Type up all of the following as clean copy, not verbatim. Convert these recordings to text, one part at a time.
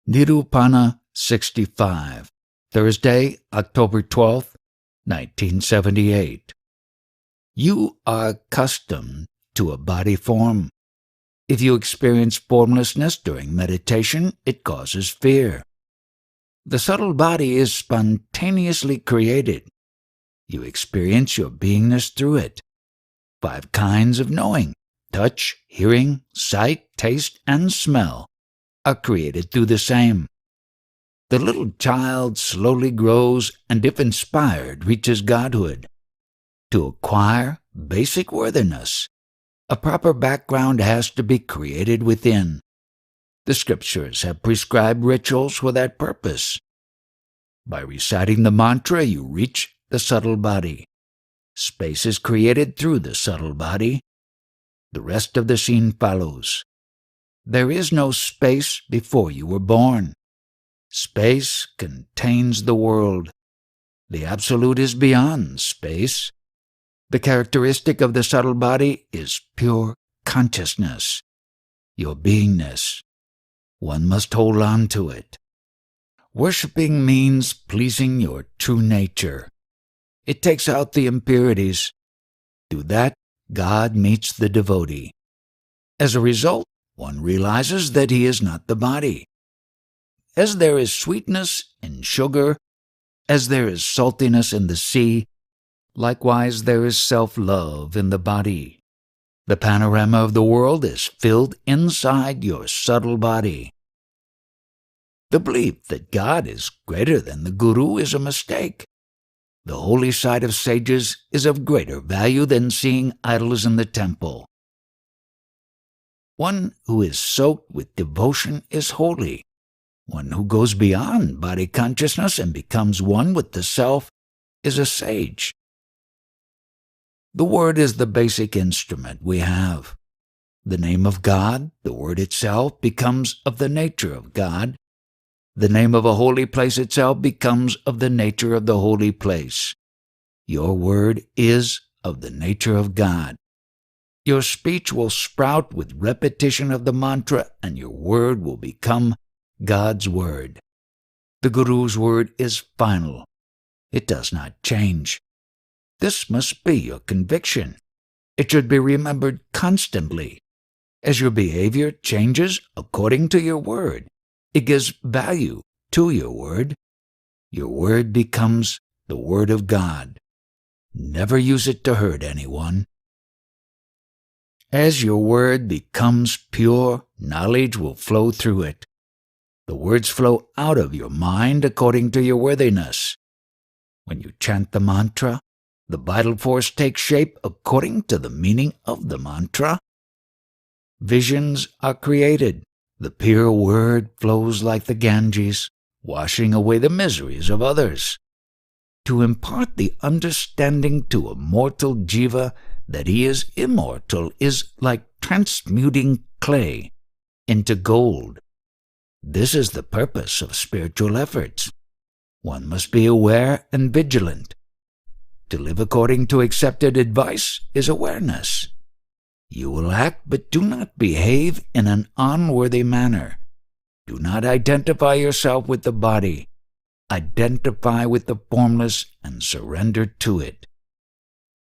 Nirupnanas 65, Thursday, October 12th, 1978. You are accustomed to a body form. If you experience formlessness during meditation, it causes fear. The subtle body is spontaneously created. You experience your beingness through it. 5 kinds of knowing, touch, hearing, sight, taste, and smell, are created through the same. The little child slowly grows and, if inspired, reaches godhood. To acquire basic worthiness, a proper background has to be created within. The scriptures have prescribed rituals for that purpose. By reciting the mantra, you reach the subtle body. Space is created through the subtle body. The rest of the scene follows. There is no space before you were born. Space contains the world. The Absolute is beyond space. The characteristic of the subtle body is pure consciousness, your beingness. One must hold on to it. Worshipping means pleasing your true nature. It takes out the impurities. Through that, God meets the devotee. As a result, one realizes that he is not the body. As there is sweetness in sugar, as there is saltiness in the sea, likewise there is self-love in the body. The panorama of the world is filled inside your subtle body. The belief that God is greater than the Guru is a mistake. The holy sight of sages is of greater value than seeing idols in the temple. One who is soaked with devotion is holy. One who goes beyond body consciousness and becomes one with the self is a sage. The word is the basic instrument we have. The name of God, the word itself, becomes of the nature of God. The name of a holy place itself becomes of the nature of the holy place. Your word is of the nature of God. Your speech will sprout with repetition of the mantra, and your word will become God's word. The Guru's word is final. It does not change. This must be your conviction. It should be remembered constantly. As your behavior changes according to your word, it gives value to your word. Your word becomes the word of God. Never use it to hurt anyone. As your word becomes pure, knowledge will flow through it. The words flow out of your mind according to your worthiness. When you chant the mantra, the vital force takes shape according to the meaning of the mantra. Visions are created. The pure word flows like the Ganges, washing away the miseries of others. To impart the understanding to a mortal jiva that he is immortal is like transmuting clay into gold. This is the purpose of spiritual efforts. One must be aware and vigilant. To live according to accepted advice is awareness. You will act, but do not behave in an unworthy manner. Do not identify yourself with the body. Identify with the formless and surrender to it.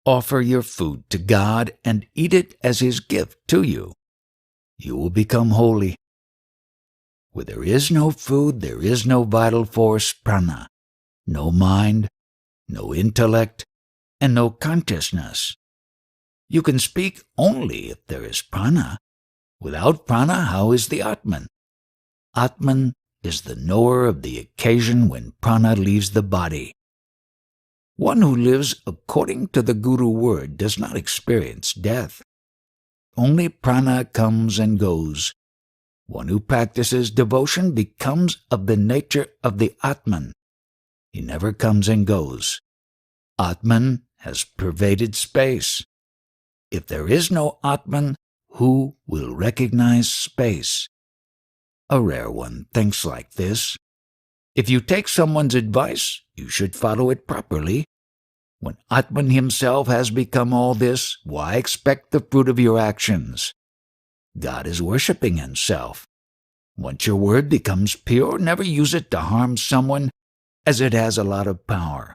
Offer your food to God and eat it as His gift to you. You will become holy. Where there is no food, there is no vital force, prana, no mind, no intellect, and no consciousness. You can speak only if there is prana. Without prana, how is the Atman? Atman is the knower of the occasion when prana leaves the body. One who lives according to the Guru word does not experience death. Only prana comes and goes. One who practices devotion becomes of the nature of the Atman. He never comes and goes. Atman has pervaded space. If there is no Atman, who will recognize space? A rare one thinks like this. If you take someone's advice, you should follow it properly. When Atman himself has become all this, why expect the fruit of your actions? God is worshipping himself. Once your word becomes pure, never use it to harm someone, as it has a lot of power.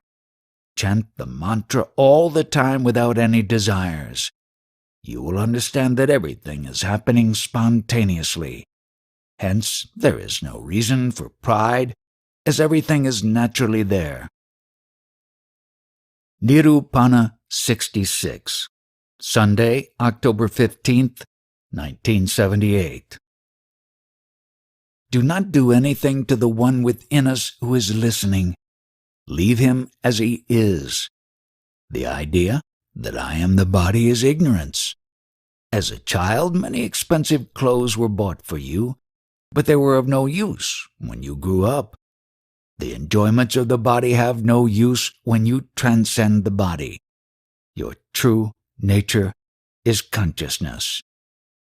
Chant the mantra all the time without any desires. You will understand that everything is happening spontaneously. Hence, there is no reason for pride, as everything is naturally there. Nirupnanas 66, Sunday, October 15th, 1978. Do not do anything to the one within us who is listening. Leave him as he is. The idea that I am the body is ignorance. As a child, many expensive clothes were bought for you, but they were of no use when you grew up. The enjoyments of the body have no use when you transcend the body. Your true nature is consciousness.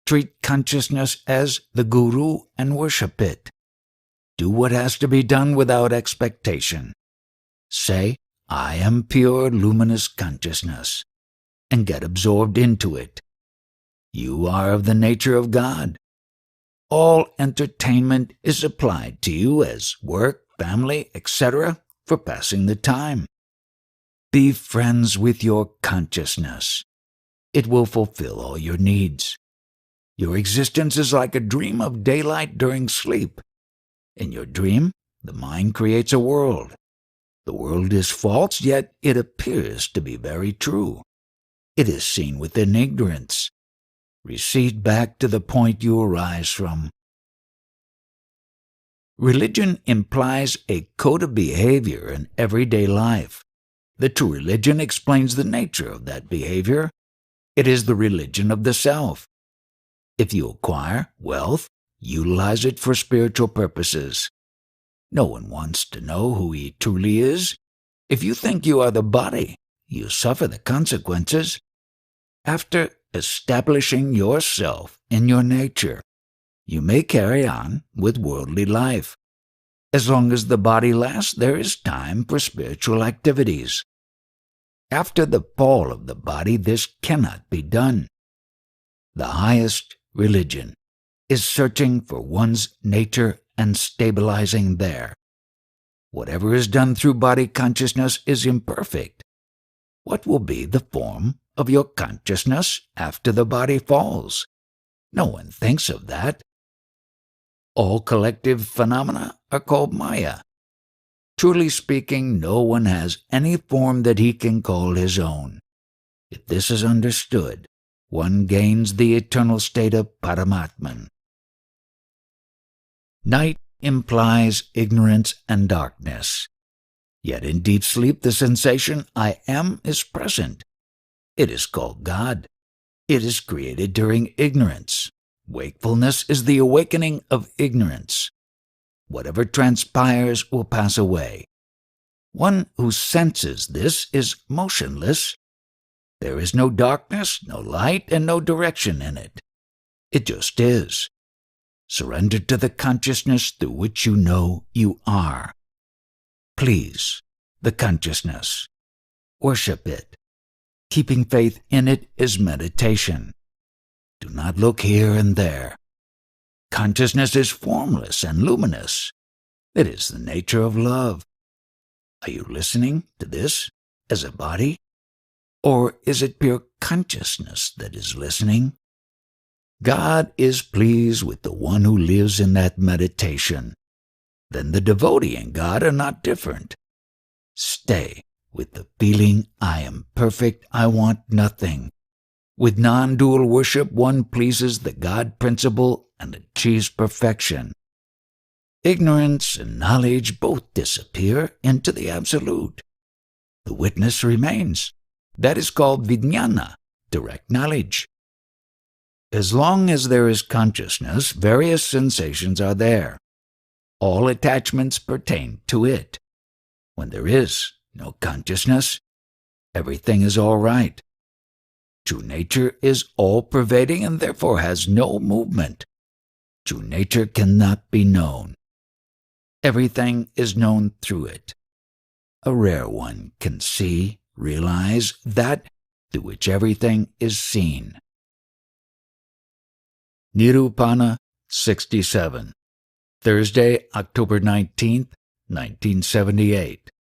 Treat consciousness as the guru and worship it. Do what has to be done without expectation. Say, I am pure luminous consciousness, and get absorbed into it. You are of the nature of God. All entertainment is applied to you as work, family, etc., for passing the time. Be friends with your consciousness. It will fulfill all your needs. Your existence is like a dream of daylight during sleep. In your dream, the mind creates a world. The world is false, yet it appears to be very true. It is seen within ignorance. Recede back to the point you arise from. Religion implies a code of behavior in everyday life. The true religion explains the nature of that behavior. It is the religion of the self. If you acquire wealth, utilize it for spiritual purposes. No one wants to know who he truly is. If you think you are the body, you suffer the consequences. After establishing yourself in your nature, you may carry on with worldly life. As long as the body lasts, there is time for spiritual activities. After the fall of the body, this cannot be done. The highest religion is searching for one's nature and stabilizing there. Whatever is done through body consciousness is imperfect. What will be the form of your consciousness after the body falls? No one thinks of that. All collective phenomena are called Maya. Truly speaking, no one has any form that he can call his own. If this is understood, one gains the eternal state of Paramatman. Night implies ignorance and darkness. Yet in deep sleep the sensation I am is present. It is called God. It is created during ignorance. Wakefulness is the awakening of ignorance. Whatever transpires will pass away. One who senses this is motionless. There is no darkness, no light, and no direction in it. It just is. Surrender to the consciousness through which you know you are. Please, the consciousness. Worship it. Keeping faith in it is meditation. Do not look here and there. Consciousness is formless and luminous. It is the nature of love. Are you listening to this as a body? Or is it pure consciousness that is listening? God is pleased with the one who lives in that meditation. Then the devotee and God are not different. Stay with the feeling I am perfect, I want nothing. With non-dual worship, one pleases the God principle and achieves perfection. Ignorance and knowledge both disappear into the Absolute. The witness remains. That is called vijnana, direct knowledge. As long as there is consciousness, various sensations are there. All attachments pertain to it. When there is no consciousness, everything is all right. True nature is all-pervading and therefore has no movement. True nature cannot be known. Everything is known through it. A rare one can see, realize that through which everything is seen. Nirupnanas 67, Thursday, October 19th, 1978.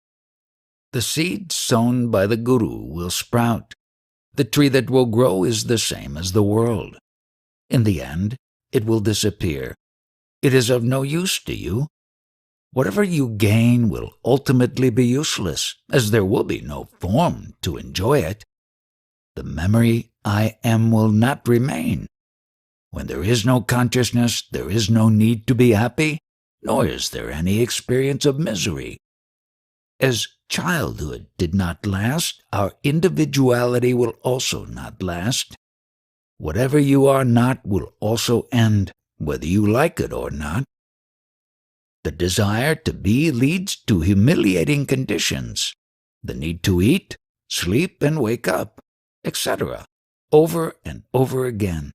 The seed sown by the Guru will sprout. The tree that will grow is the same as the world. In the end, it will disappear. It is of no use to you. Whatever you gain will ultimately be useless, as there will be no form to enjoy it. The memory I am will not remain. When there is no consciousness, there is no need to be happy, nor is there any experience of misery. As childhood did not last, our individuality will also not last. Whatever you are not will also end, whether you like it or not. The desire to be leads to humiliating conditions. The need to eat, sleep, and wake up, etc., over and over again.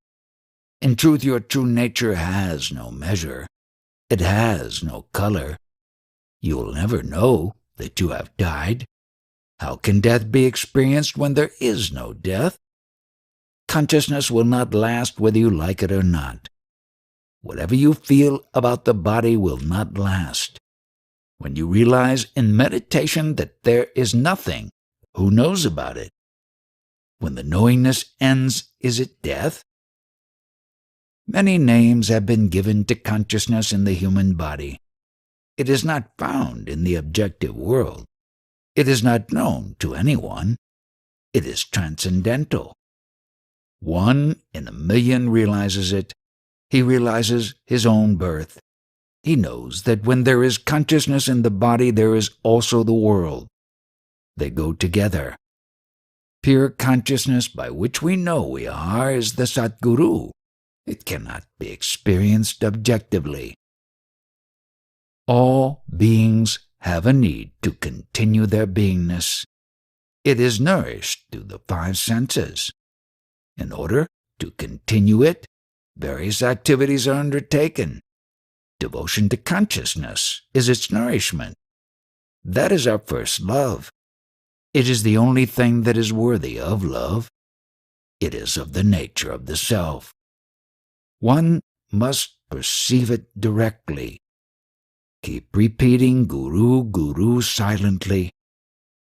In truth, your true nature has no measure. It has no color. You will never know that you have died. How can death be experienced when there is no death? Consciousness will not last whether you like it or not. Whatever you feel about the body will not last. When you realize in meditation that there is nothing, who knows about it? When the knowingness ends, is it death? Many names have been given to consciousness in the human body. It is not found in the objective world. It is not known to anyone. It is transcendental. 1 in a million realizes it. He realizes his own birth. He knows that when there is consciousness in the body, there is also the world. They go together. Pure consciousness by which we know we are is the Satguru. It cannot be experienced objectively. All beings have a need to continue their beingness. It is nourished through the 5 senses. In order to continue it, various activities are undertaken. Devotion to consciousness is its nourishment. That is our first love. It is the only thing that is worthy of love. It is of the nature of the self. One must perceive it directly. Keep repeating Guru, Guru silently.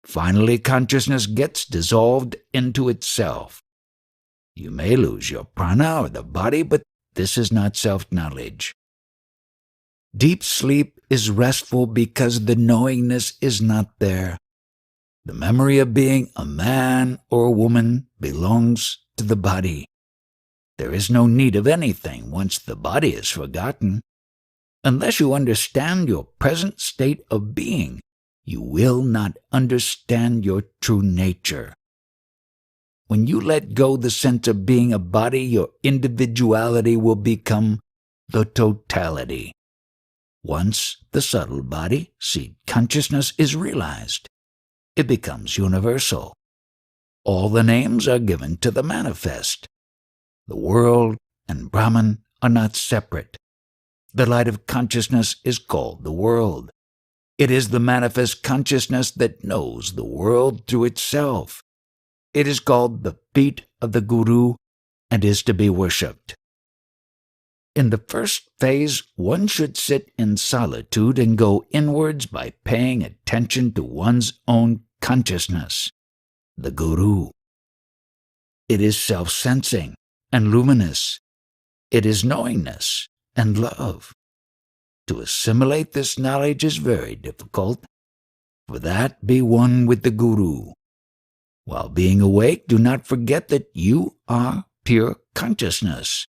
Finally, consciousness gets dissolved into itself. You may lose your prana or the body, but this is not self-knowledge. Deep sleep is restful because the knowingness is not there. The memory of being a man or a woman belongs to the body. There is no need of anything once the body is forgotten. Unless you understand your present state of being, you will not understand your true nature. When you let go the sense of being a body, your individuality will become the totality. Once the subtle body, seed consciousness, is realized, it becomes universal. All the names are given to the manifest. The world and Brahman are not separate. The light of consciousness is called the world. It is the manifest consciousness that knows the world through itself. It is called the feet of the Guru and is to be worshipped. In the first phase, one should sit in solitude and go inwards by paying attention to one's own consciousness, the Guru. It is self-sensing and luminous. It is knowingness and love. To assimilate this knowledge is very difficult. For that, be one with the Guru. While being awake, do not forget that you are pure consciousness.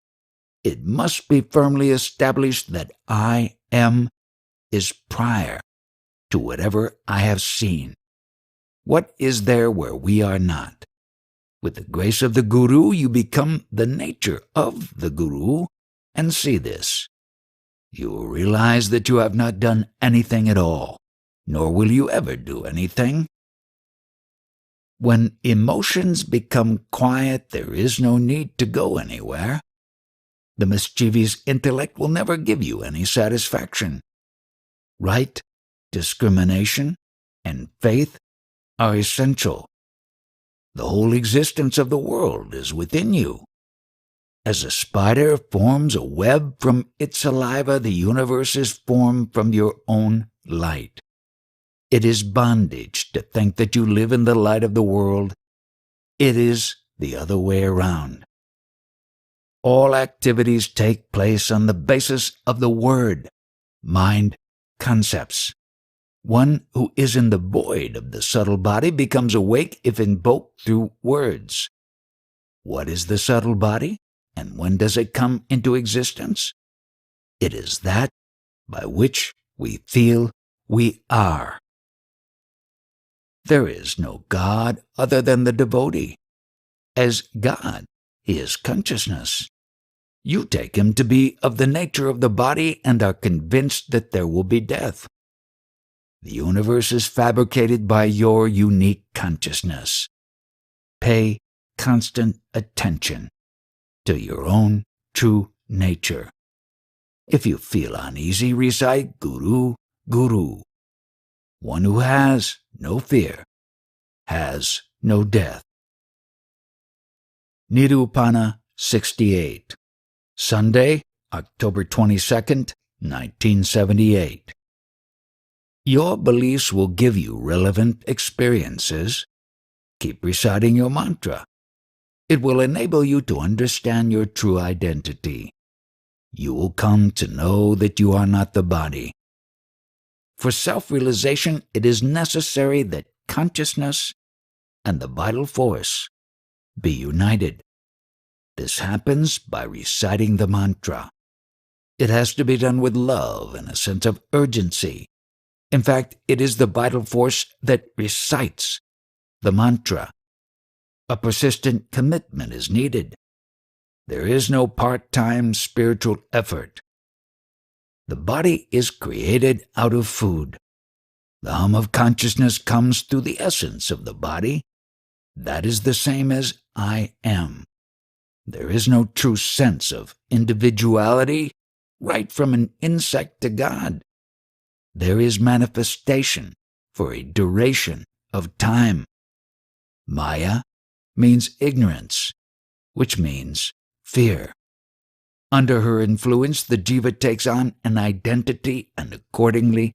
It must be firmly established that I am is prior to whatever I have seen. What is there where we are not? With the grace of the Guru, you become the nature of the Guru, and see this. You will realize that you have not done anything at all, nor will you ever do anything. When emotions become quiet, there is no need to go anywhere. The mischievous intellect will never give you any satisfaction. Right, discrimination, and faith are essential. The whole existence of the world is within you. As a spider forms a web from its saliva, the universe is formed from your own light. It is bondage to think that you live in the light of the world. It is the other way around. All activities take place on the basis of the word, mind, concepts. One who is in the void of the subtle body becomes awake if invoked through words. What is the subtle body, and when does it come into existence? It is that by which we feel we are. There is no God other than the devotee. As God, he is consciousness. You take him to be of the nature of the body and are convinced that there will be death. The universe is fabricated by your unique consciousness. Pay constant attention to your own true nature. If you feel uneasy, recite Guru, Guru. One who has no fear has no death. Nirupnanas 68. Sunday, October 22nd, 1978. Your beliefs will give you relevant experiences. Keep reciting your mantra. It will enable you to understand your true identity. You will come to know that you are not the body. For self-realization, it is necessary that consciousness and the vital force be united. This happens by reciting the mantra. It has to be done with love and a sense of urgency. In fact, it is the vital force that recites the mantra. A persistent commitment is needed. There is no part-time spiritual effort. The body is created out of food. The hum of consciousness comes through the essence of the body. That is the same as I am. There is no true sense of individuality right from an insect to God. There is manifestation for a duration of time. Maya means ignorance, which means fear. Under her influence, the jiva takes on an identity and accordingly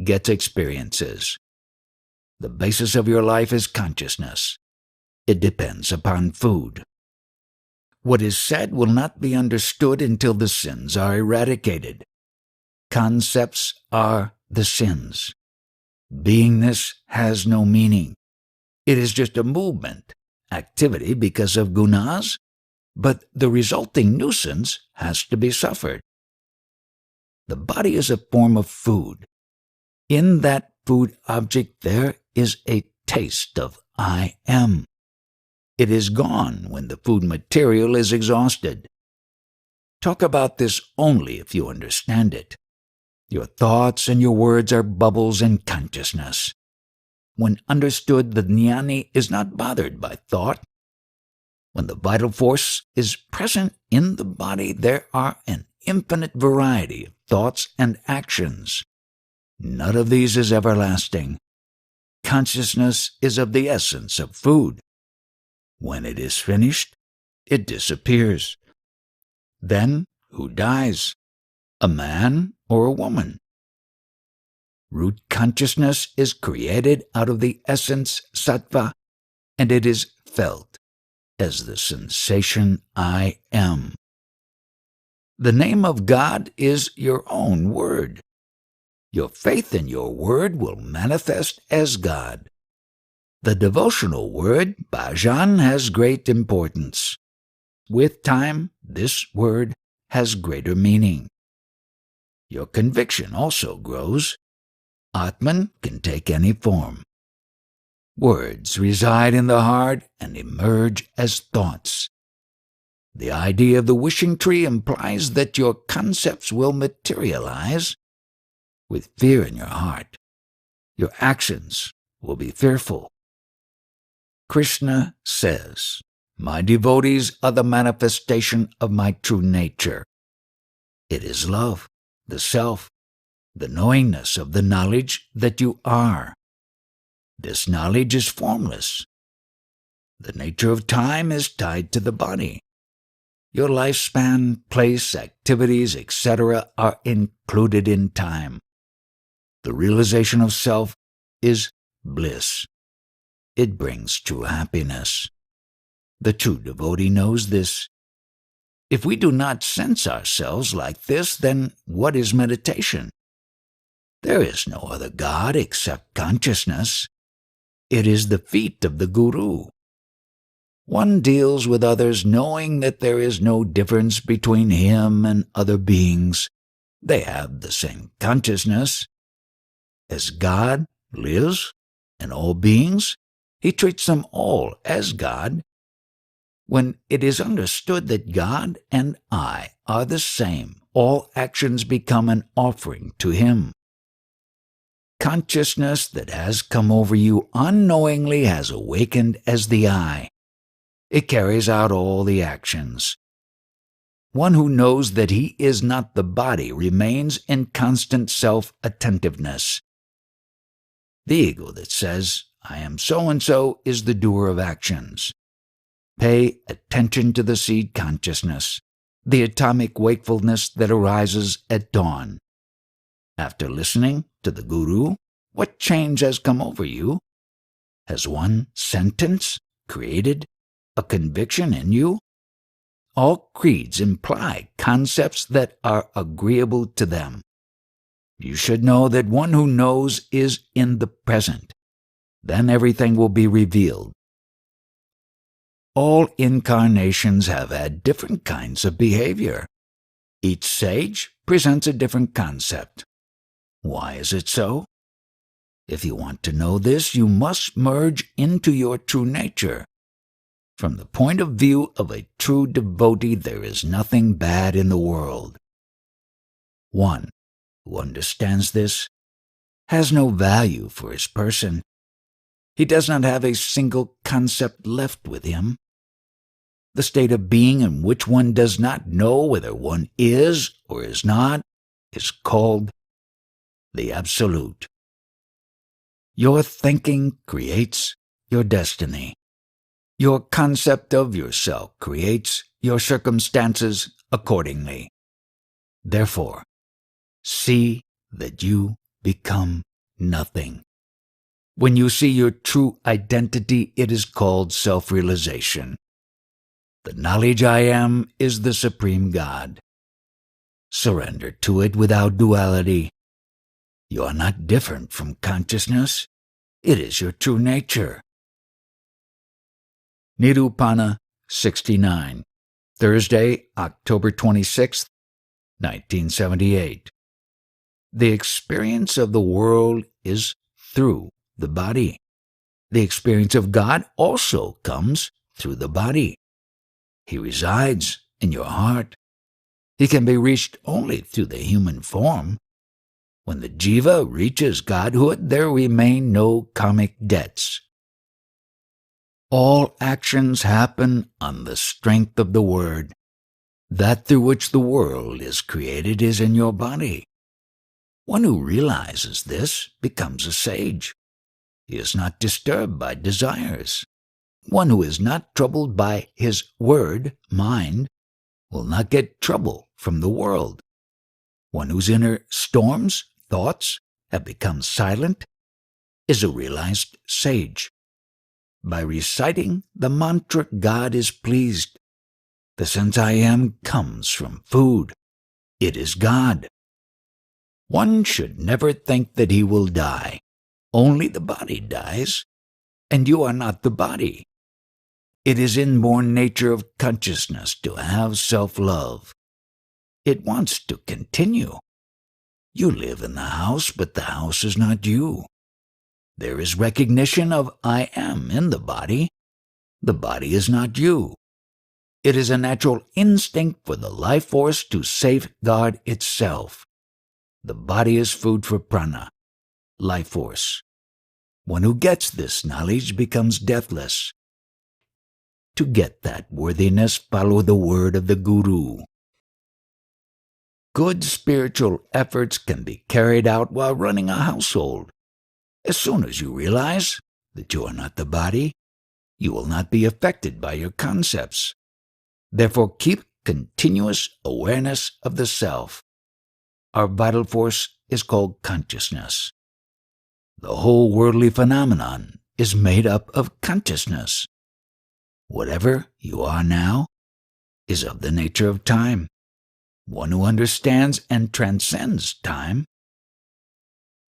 gets experiences. The basis of your life is consciousness. It depends upon food. What is said will not be understood until the sins are eradicated. Concepts are the sins. Beingness has no meaning. It is just a movement, activity because of gunas, but the resulting nuisance has to be suffered. The body is a form of food. In that food object there is a taste of I am. It is gone when the food material is exhausted. Talk about this only if you understand it. Your thoughts and your words are bubbles in consciousness. When understood, the jnani is not bothered by thought. When the vital force is present in the body, there are an infinite variety of thoughts and actions. None of these is everlasting. Consciousness is of the essence of food. When it is finished, it disappears. Then, who dies? A man or a woman? Root consciousness is created out of the essence sattva, and it is felt as the sensation I am. The name of God is your own word. Your faith in your word will manifest as God. The devotional word, bhajan, has great importance. With time, this word has greater meaning. Your conviction also grows. Atman can take any form. Words reside in the heart and emerge as thoughts. The idea of the wishing tree implies that your concepts will materialize. With fear in your heart, your actions will be fearful. Krishna says, "My devotees are the manifestation of my true nature." It is love, the self, the knowingness of the knowledge that you are. This knowledge is formless. The nature of time is tied to the body. Your lifespan, place, activities, etc. are included in time. The realization of self is bliss. It brings true happiness. The true devotee knows this. If we do not sense ourselves like this, then what is meditation? There is no other God except consciousness. It is the feet of the Guru. One deals with others knowing that there is no difference between him and other beings. They have the same consciousness. As God lives in all beings, he treats them all as God. When it is understood that God and I are the same, all actions become an offering to him. Consciousness that has come over you unknowingly has awakened as the I. It carries out all the actions. One who knows that he is not the body remains in constant self-attentiveness. The ego that says, I am so-and-so, is the doer of actions. Pay attention to the seed consciousness, the atomic wakefulness that arises at dawn. After listening to the Guru, what change has come over you? Has one sentence created a conviction in you? All creeds imply concepts that are agreeable to them. You should know that one who knows is in the present. Then everything will be revealed. All incarnations have had different kinds of behavior. Each sage presents a different concept. Why is it so? If you want to know this, you must merge into your true nature. From the point of view of a true devotee, there is nothing bad in the world. One who understands this has no value for his person. He does not have a single concept left with him. The state of being in which one does not know whether one is or is not is called the Absolute. Your thinking creates your destiny. Your concept of yourself creates your circumstances accordingly. Therefore, see that you become nothing. When you see your true identity, it is called self-realization. The knowledge I am is the Supreme God. Surrender to it without duality. You are not different from consciousness. It is your true nature. Nirupnanas 69, Thursday, October 26, 1978. The experience of the world is through the body. The experience of God also comes through the body. He resides in your heart. He can be reached only through the human form. When the jiva reaches godhood, there remain no karmic debts. All actions happen on the strength of the word. That through which the world is created is in your body. One who realizes this becomes a sage. He is not disturbed by desires. One who is not troubled by his word, mind, will not get trouble from the world. One whose inner storms, thoughts, have become silent is a realized sage. By reciting the mantra, God is pleased. The sense I am comes from food. It is God. One should never think that he will die. Only the body dies, and you are not the body. It is inborn nature of consciousness to have self-love. It wants to continue. You live in the house, but the house is not you. There is recognition of I am in the body. The body is not you. It is a natural instinct for the life force to safeguard itself. The body is food for prana, life force. One who gets this knowledge becomes deathless. To get that worthiness, follow the word of the Guru. Good spiritual efforts can be carried out while running a household. As soon as you realize that you are not the body, you will not be affected by your concepts. Therefore, keep continuous awareness of the self. Our vital force is called consciousness. The whole worldly phenomenon is made up of consciousness. Whatever you are now is of the nature of time, one who understands and transcends time.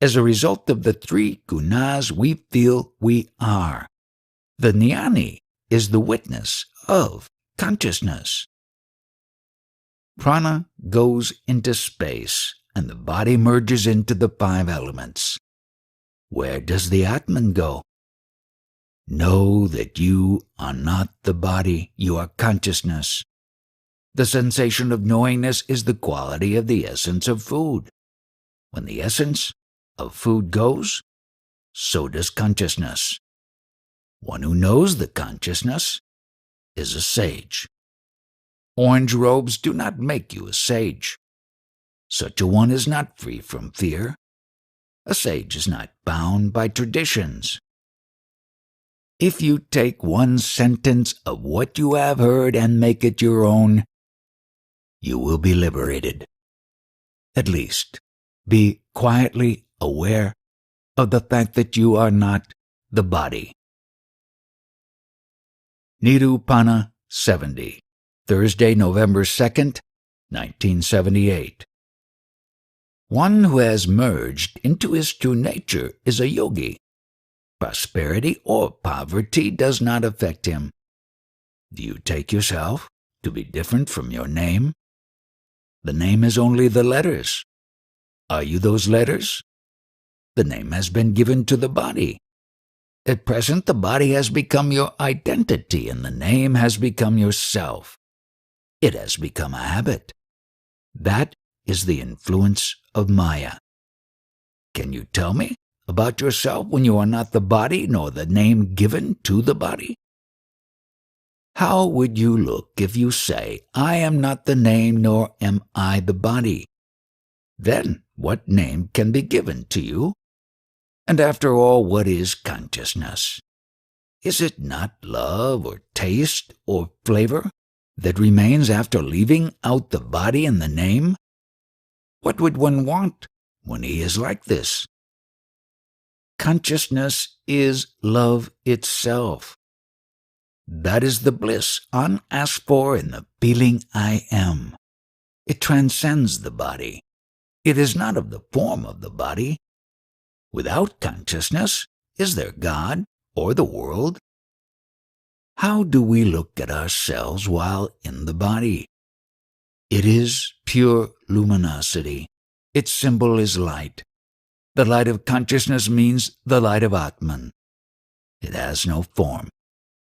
As a result of the three gunas we feel we are. The jnani is the witness of consciousness. Prana goes into space, and the body merges into the five elements. Where does the Atman go? Know that you are not the body, you are consciousness. The sensation of knowingness is the quality of the essence of food. When the essence of food goes, so does consciousness. One who knows the consciousness is a sage. Orange robes do not make you a sage. Such a one is not free from fear. A sage is not bound by traditions. If you take one sentence of what you have heard and make it your own, you will be liberated. At least, be quietly aware of the fact that you are not the body. Nirupnanas 70, Thursday, November 2nd, 1978. One who has merged into his true nature is a yogi. Prosperity or poverty does not affect him. Do you take yourself to be different from your name? The name is only the letters. Are you those letters? The name has been given to the body. At present, the body has become your identity, and the name has become yourself. It has become a habit. That is the influence of Maya. Can you tell me about yourself when you are not the body nor the name given to the body? How would you look if you say, I am not the name nor am I the body? Then what name can be given to you? And after all, what is consciousness? Is it not love or taste or flavor that remains after leaving out the body and the name? What would one want when he is like this? Consciousness is love itself. That is the bliss unasked for in the feeling I am. It transcends the body. It is not of the form of the body. Without consciousness, is there God or the world? How do we look at ourselves while in the body? It is pure luminosity. Its symbol is light. The light of consciousness means the light of Atman. It has no form.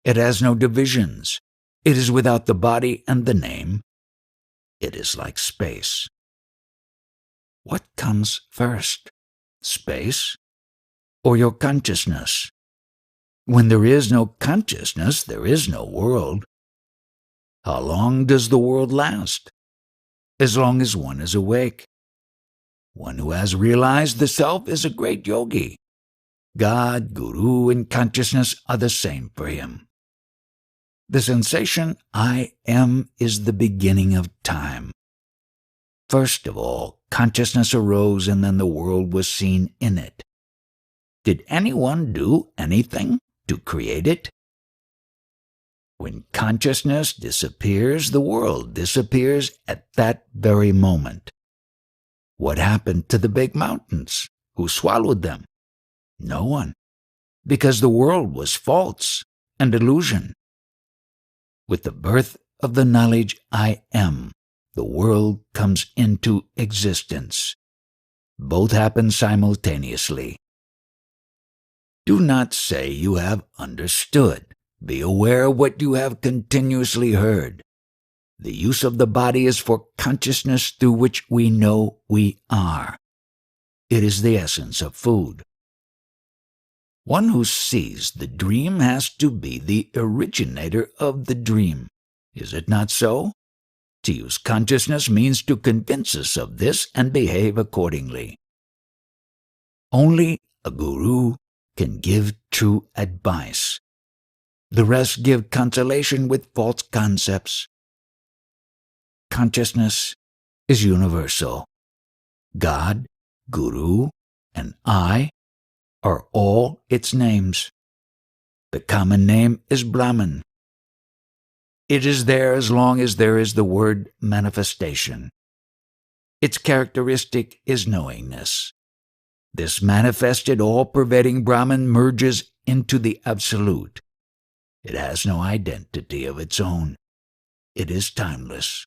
It has no divisions. It is without the body and the name. It is like space. What comes first? Space or your consciousness? When there is no consciousness, there is no world. How long does the world last? As long as one is awake. One who has realized the self is a great yogi. God, Guru, and consciousness are the same for him. The sensation I am is the beginning of time. First of all, consciousness arose and then the world was seen in it. Did anyone do anything to create it? When consciousness disappears, the world disappears at that very moment. What happened to the big mountains? Who swallowed them? No one, because the world was false and illusion. With the birth of the knowledge I am, the world comes into existence. Both happen simultaneously. Do not say you have understood. Be aware of what you have continuously heard. The use of the body is for consciousness through which we know we are. It is the essence of food. One who sees the dream has to be the originator of the dream. Is it not so? To use consciousness means to convince us of this and behave accordingly. Only a guru can give true advice. The rest give consolation with false concepts. consciousness is universal. God, Guru, and I are all its names. The common name is Brahman. It is there as long as there is the word manifestation. Its characteristic is knowingness. This manifested, all-pervading Brahman merges into the Absolute. It has no identity of its own. It is timeless.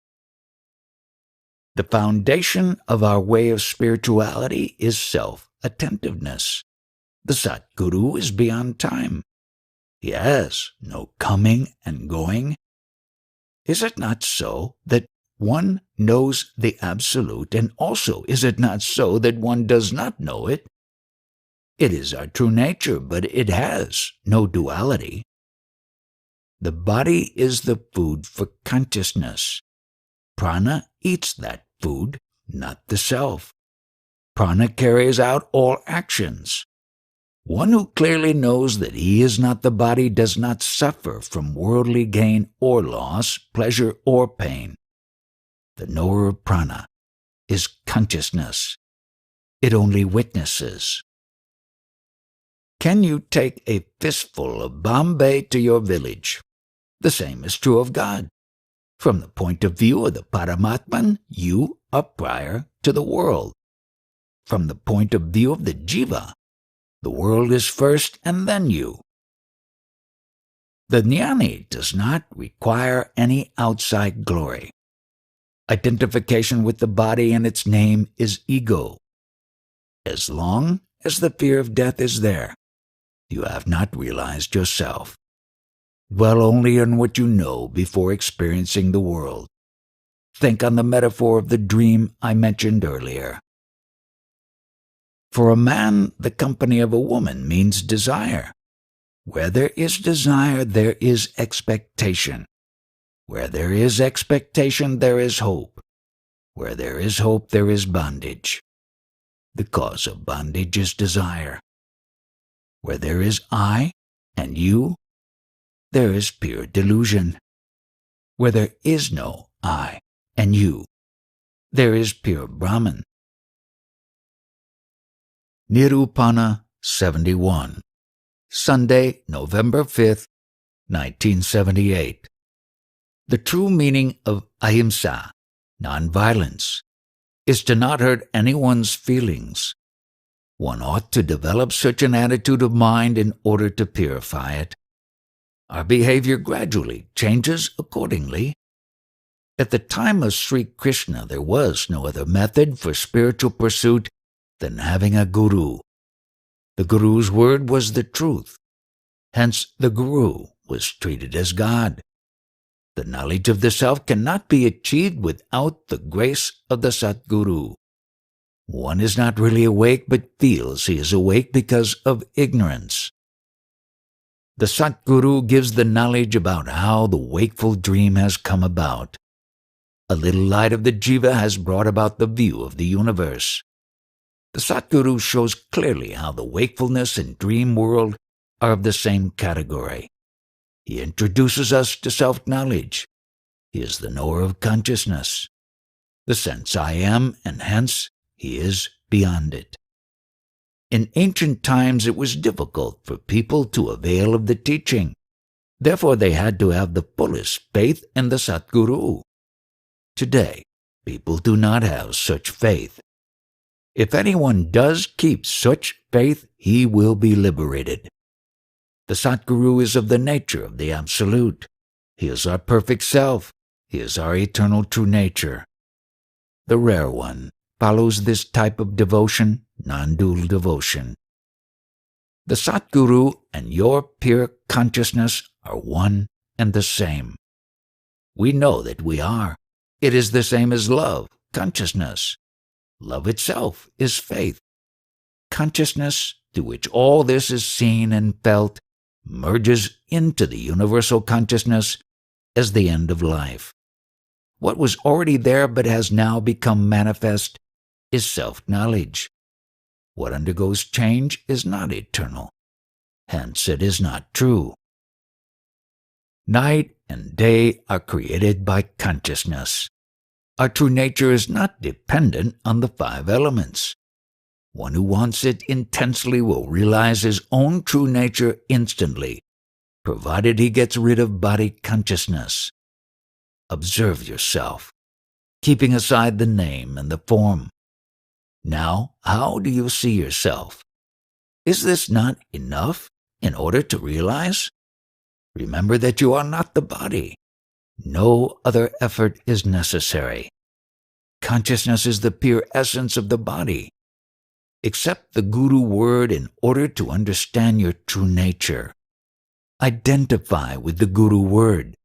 The foundation of our way of spirituality is self-attentiveness. The Satguru is beyond time. He has no coming and going. Is it not so that one knows the Absolute, and also is it not so that one does not know it? It is our true nature, but it has no duality. The body is the food for consciousness. Prana eats that food, not the self. Prana carries out all actions. One who clearly knows that he is not the body does not suffer from worldly gain or loss, pleasure or pain. The knower of prana is consciousness. It only witnesses. Can you take a fistful of Bombay to your village? The same is true of God. From the point of view of the Paramatman, you are prior to the world. From the point of view of the Jiva, the world is first and then you. The jnani does not require any outside glory. Identification with the body and its name is ego. As long as the fear of death is there, you have not realized yourself. Dwell only on what you know before experiencing the world. Think on the metaphor of the dream I mentioned earlier. For a man, the company of a woman means desire. Where there is desire, there is expectation. Where there is expectation, there is hope. Where there is hope, there is bondage. The cause of bondage is desire. Where there is I and you, there is pure delusion. Where there is no I and you, there is pure Brahman. Nirupnanas 71, Sunday, November 5th, 1978. The true meaning of ahimsa, nonviolence, is to not hurt anyone's feelings. One ought to develop such an attitude of mind in order to purify it. Our behavior gradually changes accordingly. At the time of Sri Krishna, there was no other method for spiritual pursuit than having a guru. The guru's word was the truth. Hence, the guru was treated as God. The knowledge of the self cannot be achieved without the grace of the Satguru. One is not really awake but feels he is awake because of ignorance. The Satguru gives the knowledge about how the wakeful dream has come about. A little light of the Jiva has brought about the view of the universe. The Satguru shows clearly how the wakefulness and dream world are of the same category. He introduces us to self-knowledge. He is the knower of consciousness. The sense I am, and hence he is beyond it. In ancient times it was difficult for people to avail of the teaching. Therefore they had to have the fullest faith in the Satguru. Today, people do not have such faith. If anyone does keep such faith, he will be liberated. The Satguru is of the nature of the Absolute. He is our perfect self. He is our eternal true nature. The rare one follows this type of devotion, non-dual devotion. The Satguru and your pure consciousness are one and the same. We know that we are. It is the same as love, consciousness. Love itself is faith. Consciousness, to which all this is seen and felt, merges into the universal consciousness as the end of life. What was already there but has now become manifest is self-knowledge. What undergoes change is not eternal. Hence it is not true. Night and day are created by consciousness. Our true nature is not dependent on the 5 elements. One who wants it intensely will realize his own true nature instantly, provided he gets rid of body consciousness. Observe yourself, keeping aside the name and the form. Now, how do you see yourself? Is this not enough in order to realize? Remember that you are not the body. No other effort is necessary. Consciousness is the pure essence of the body. Accept the Guru word in order to understand your true nature. Identify with the Guru word.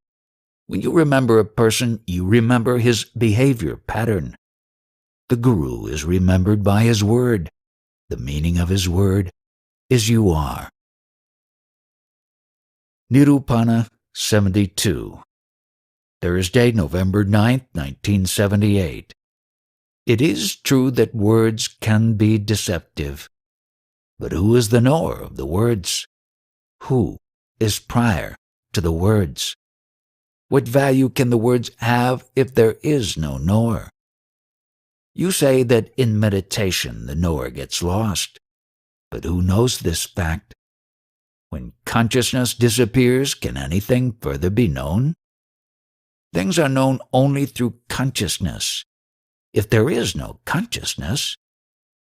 When you remember a person, you remember his behavior pattern. The Guru is remembered by his word. The meaning of his word is you are. Nirupnanas 72. Thursday, November 9th, 1978. It is true that words can be deceptive. But who is the knower of the words? Who is prior to the words? What value can the words have if there is no knower? You say that in meditation the knower gets lost. But who knows this fact? When consciousness disappears, can anything further be known? Things are known only through consciousness. If there is no consciousness,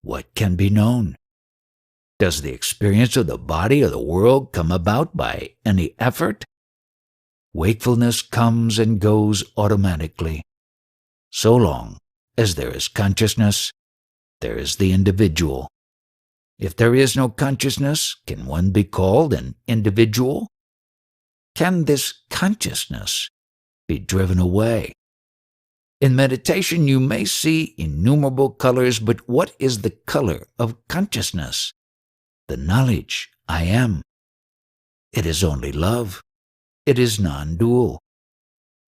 what can be known? Does the experience of the body or the world come about by any effort? Wakefulness comes and goes automatically. So long as there is consciousness, there is the individual. If there is no consciousness, can one be called an individual? Can this consciousness be driven away? In meditation, you may see innumerable colors, but what is the color of consciousness? The knowledge, I am. It is only love. It is non-dual.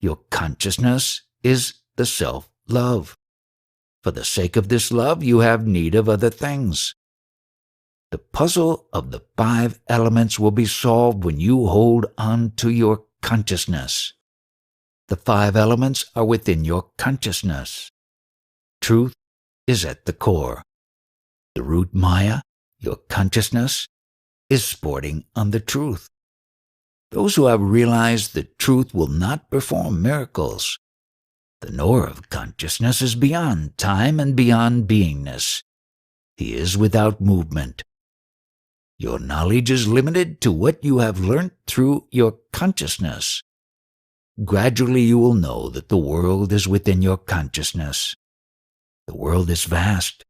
Your consciousness is the self-love. For the sake of this love, you have need of other things. The puzzle of the 5 elements will be solved when you hold on to your consciousness. The 5 elements are within your consciousness. Truth is at the core. The root Maya, your consciousness, is sporting on the truth. Those who have realized the truth will not perform miracles. The knower of consciousness is beyond time and beyond beingness. He is without movement. Your knowledge is limited to what you have learnt through your consciousness. Gradually you will know that the world is within your consciousness. The world is vast,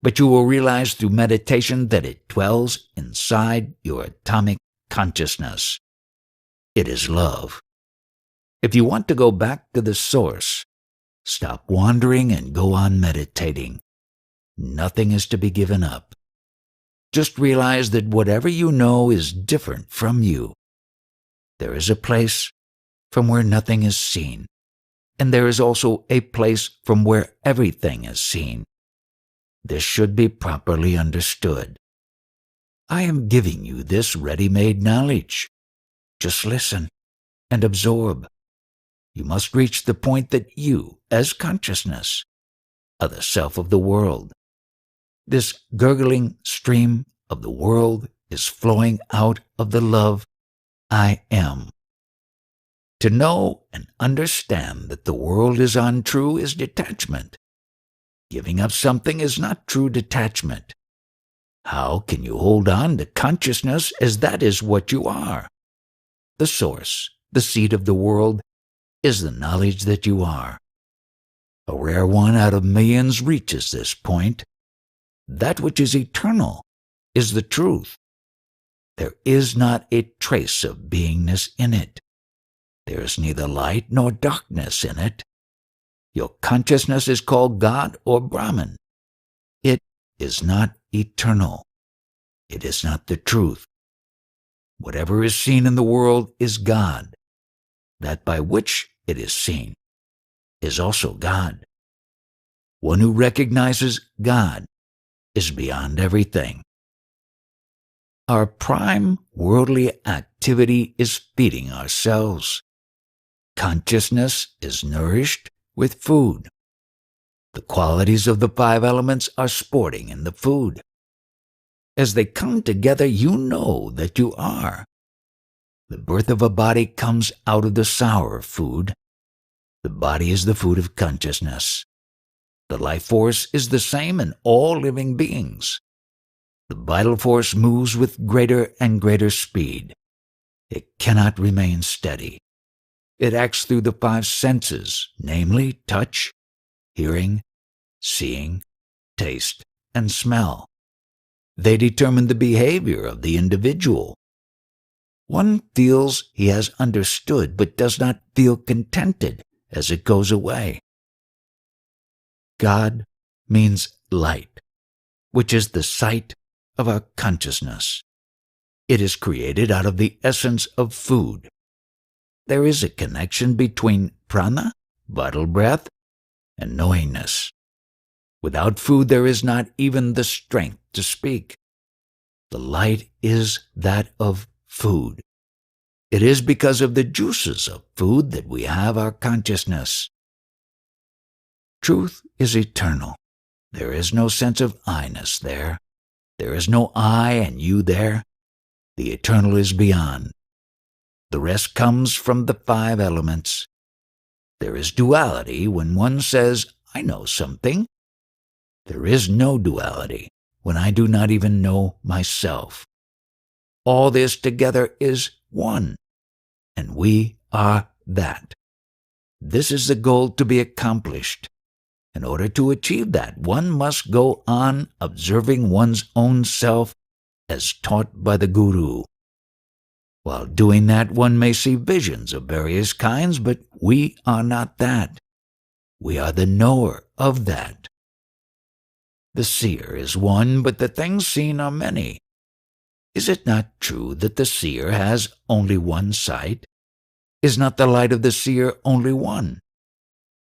but you will realize through meditation that it dwells inside your atomic consciousness. It is love. If you want to go back to the source, stop wandering and go on meditating. Nothing is to be given up. Just realize that whatever you know is different from you. There is a place from where nothing is seen, and there is also a place from where everything is seen. This should be properly understood. I am giving you this ready-made knowledge. Just listen and absorb. You must reach the point that you, as consciousness, are the self of the world. This gurgling stream of the world is flowing out of the love I am. To know and understand that the world is untrue is detachment. Giving up something is not true detachment. How can you hold on to consciousness as that is what you are? The source, the seed of the world, is the knowledge that you are. A rare one out of millions reaches this point. That which is eternal is the truth. There is not a trace of beingness in it. There is neither light nor darkness in it. Your consciousness is called God or Brahman. It is not eternal. It is not the truth. Whatever is seen in the world is God. That by which it is seen is also God. One who recognizes God is beyond everything. Our prime worldly activity is feeding ourselves. Consciousness is nourished with food. The qualities of the 5 elements are sporting in the food. As they come together, you know that you are. The birth of a body comes out of the sour food. The body is the food of consciousness. The life force is the same in all living beings. The vital force moves with greater and greater speed. It cannot remain steady. It acts through the 5 senses, namely touch, hearing, seeing, taste, and smell. They determine the behavior of the individual. One feels he has understood but does not feel contented as it goes away. God means light, which is the sight of our consciousness. It is created out of the essence of food. There is a connection between prana, vital breath, and knowingness. Without food there is not even the strength to speak. The light is that of food. It is because of the juices of food that we have our consciousness. Truth is eternal. There is no sense of I-ness there. There is no I and you there. The eternal is beyond. The rest comes from the 5 elements. There is duality when one says, I know something. There is no duality when I do not even know myself. All this together is one, and we are that. This is the goal to be accomplished. In order to achieve that, one must go on observing one's own self as taught by the Guru. While doing that, one may see visions of various kinds, but we are not that. We are the knower of that. The seer is one, but the things seen are many. Is it not true that the seer has only one sight? Is not the light of the seer only one?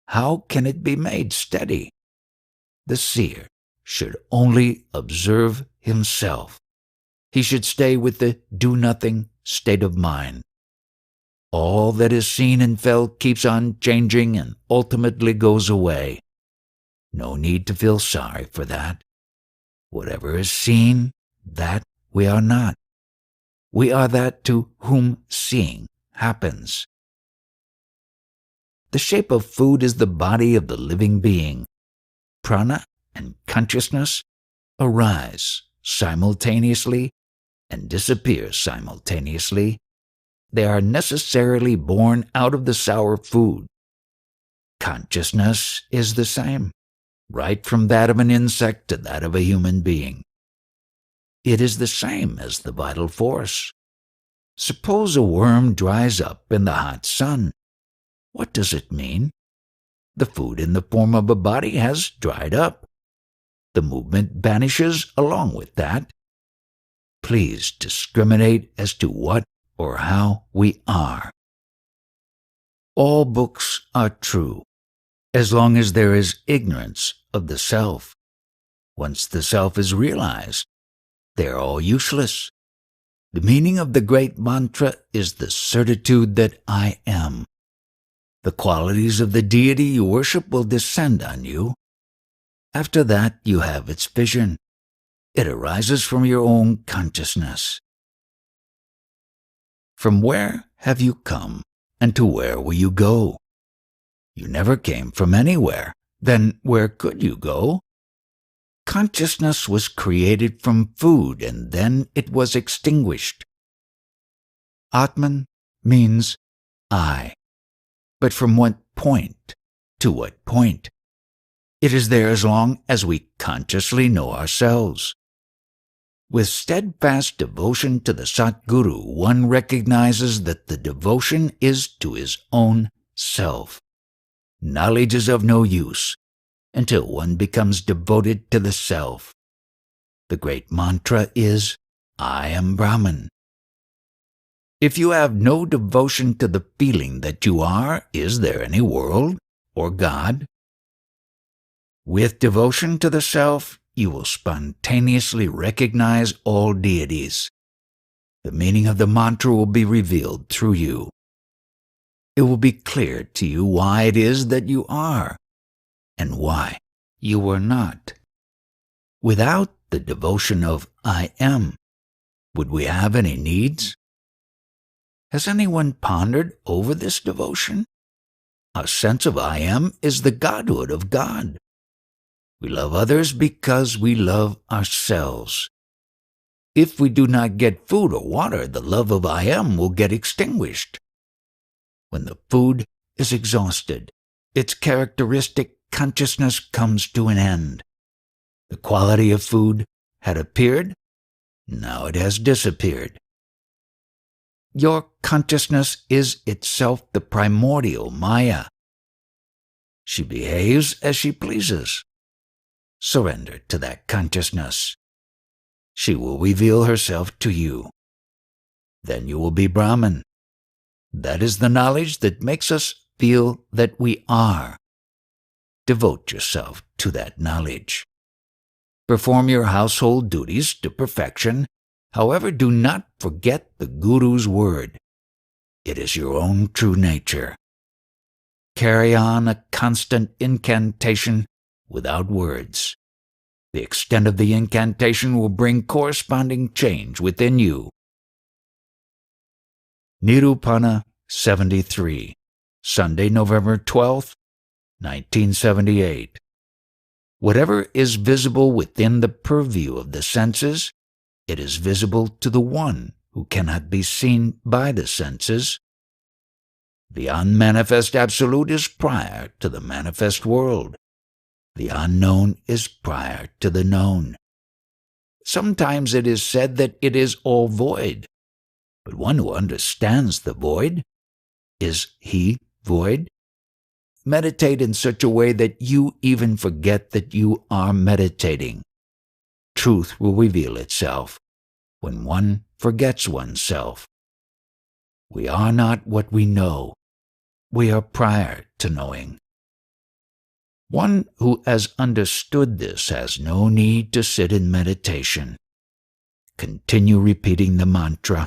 How can it be made steady? The seer should only observe himself. He should stay with the do-nothing state of mind. All that is seen and felt keeps on changing and ultimately goes away. No need to feel sorry for that. Whatever is seen, that we are not. We are that to whom seeing happens. The shape of food is the body of the living being. Prana and consciousness arise simultaneously and disappear simultaneously. They are necessarily born out of the sour food. Consciousness is the same, right from that of an insect to that of a human being. It is the same as the vital force. Suppose a worm dries up in the hot sun. What does it mean? The food in the form of a body has dried up. The movement vanishes along with that. Please discriminate as to what or how we are. All books are true, as long as there is ignorance of the self. Once the self is realized, they are all useless. The meaning of the great mantra is the certitude that I am. The qualities of the deity you worship will descend on you. After that, you have its vision. It arises from your own consciousness. From where have you come, and to where will you go? You never came from anywhere. Then where could you go? Consciousness was created from food, and then it was extinguished. Atman means I. But from what point to what point? It is there as long as we consciously know ourselves. With steadfast devotion to the Satguru, one recognizes that the devotion is to his own self. Knowledge is of no use until one becomes devoted to the self. The great mantra is, I am Brahman. If you have no devotion to the feeling that you are, is there any world or God? With devotion to the self, you will spontaneously recognize all deities. The meaning of the mantra will be revealed through you. It will be clear to you why it is that you are, and why you were not. Without the devotion of I am, would we have any needs? Has anyone pondered over this devotion? Our sense of I am is the godhood of God. We love others because we love ourselves. If we do not get food or water, the love of I am will get extinguished. When the food is exhausted, its characteristic consciousness comes to an end. The quality of food had appeared, now it has disappeared. Your consciousness is itself the primordial Maya. She behaves as she pleases. Surrender to that consciousness. She will reveal herself to you. Then you will be Brahman. That is the knowledge that makes us feel that we are. Devote yourself to that knowledge. Perform your household duties to perfection. However, do not forget the Guru's word. It is your own true nature. Carry on a constant incantation without words. The extent of the incantation will bring corresponding change within you. Nirupnanas 73, Sunday, November 12th, 1978. Whatever is visible within the purview of the senses, it is visible to the one who cannot be seen by the senses. The unmanifest absolute is prior to the manifest world. The unknown is prior to the known. Sometimes it is said that it is all void, but one who understands the void, is he void? Meditate in such a way that you even forget that you are meditating. Truth will reveal itself when one forgets oneself. We are not what we know. We are prior to knowing. One who has understood this has no need to sit in meditation. Continue repeating the mantra.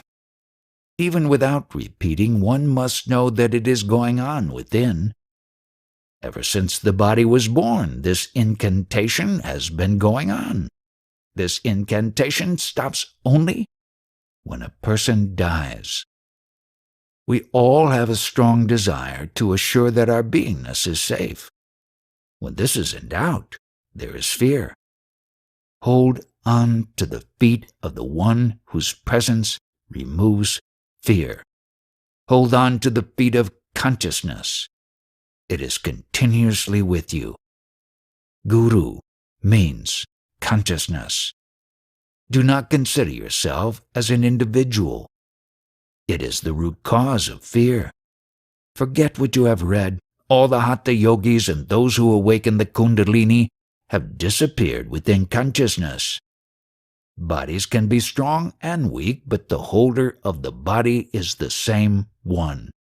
Even without repeating, one must know that it is going on within. Ever since the body was born, this incantation has been going on. This incantation stops only when a person dies. We all have a strong desire to assure that our beingness is safe. When this is in doubt, there is fear. Hold on to the feet of the one whose presence removes fear. Hold on to the feet of consciousness. It is continuously with you. Guru means consciousness. Do not consider yourself as an individual. It is the root cause of fear. Forget what you have read. All the Hatha yogis and those who awaken the Kundalini have disappeared within consciousness. Bodies can be strong and weak, but the holder of the body is the same one.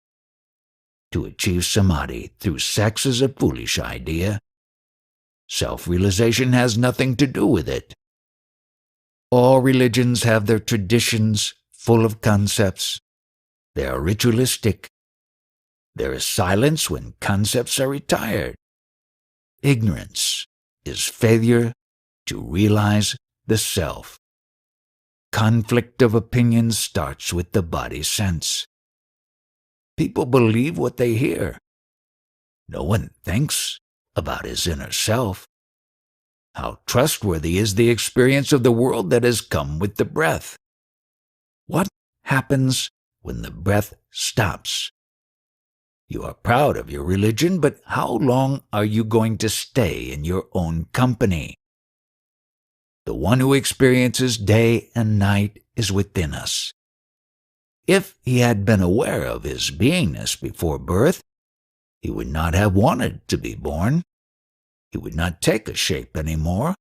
To achieve samadhi through sex is a foolish idea. Self-realization has nothing to do with it. All religions have their traditions full of concepts. They are ritualistic. There is silence when concepts are retired. Ignorance is failure to realize the self. Conflict of opinions starts with the body sense. People believe what they hear. No one thinks about his inner self. How trustworthy is the experience of the world that has come with the breath? What happens when the breath stops? You are proud of your religion, but how long are you going to stay in your own company? The one who experiences day and night is within us. If he had been aware of his beingness before birth, he would not have wanted to be born. He would not take a shape anymore.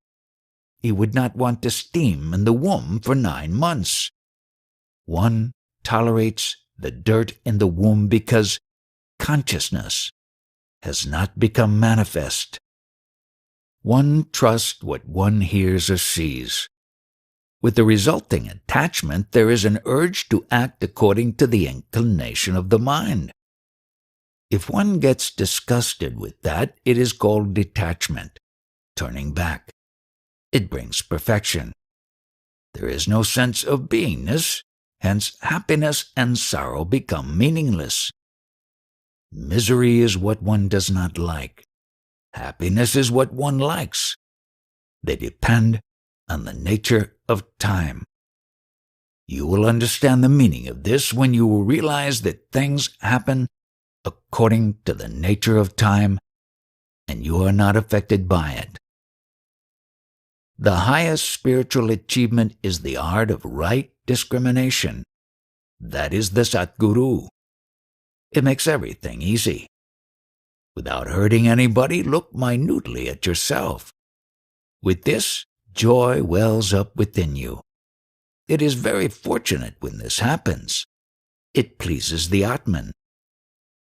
He would not want to steam in the womb for 9 months. One tolerates the dirt in the womb because consciousness has not become manifest. One trusts what one hears or sees. With the resulting attachment, there is an urge to act according to the inclination of the mind. If one gets disgusted with that, it is called detachment. turning back. It brings perfection. There is no sense of beingness, hence happiness and sorrow become meaningless. Misery is what one does not like. Happiness is what one likes. They depend on the nature of time. You will understand the meaning of this when you will realize that things happen according to the nature of time, and you are not affected by it. The highest spiritual achievement is the art of right discrimination. That is the Satguru. It makes everything easy. Without hurting anybody, look minutely at yourself. With this, joy wells up within you. It is very fortunate when this happens. It pleases the Atman.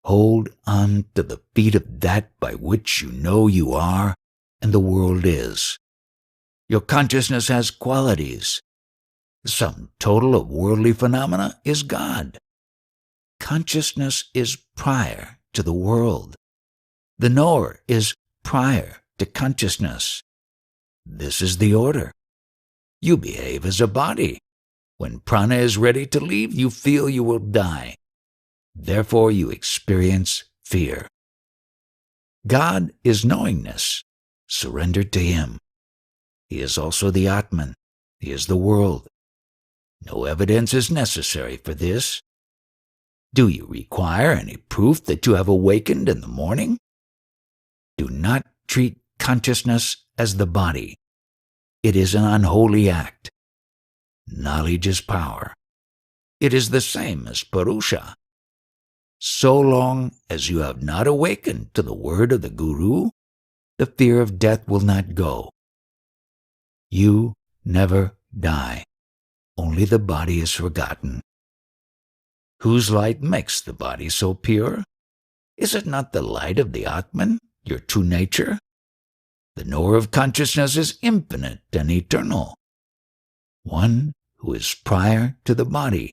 Hold on to the feet of that by which you know you are and the world is. Your consciousness has qualities. The sum total of worldly phenomena is God. Consciousness is prior to the world. The knower is prior to consciousness. This is the order. You behave as a body. When prana is ready to leave, you feel you will die. Therefore, you experience fear. God is knowingness. Surrender to Him. He is also the Atman. He is the world. No evidence is necessary for this. Do you require any proof that you have awakened in the morning? Do not treat consciousness as the body. It is an unholy act. Knowledge is power. It is the same as Purusha. So long as you have not awakened to the word of the Guru, the fear of death will not go. You never die. Only the body is forgotten. Whose light makes the body so pure? Is it not the light of the Atman, your true nature? The knower of consciousness is infinite and eternal. One who is prior to the body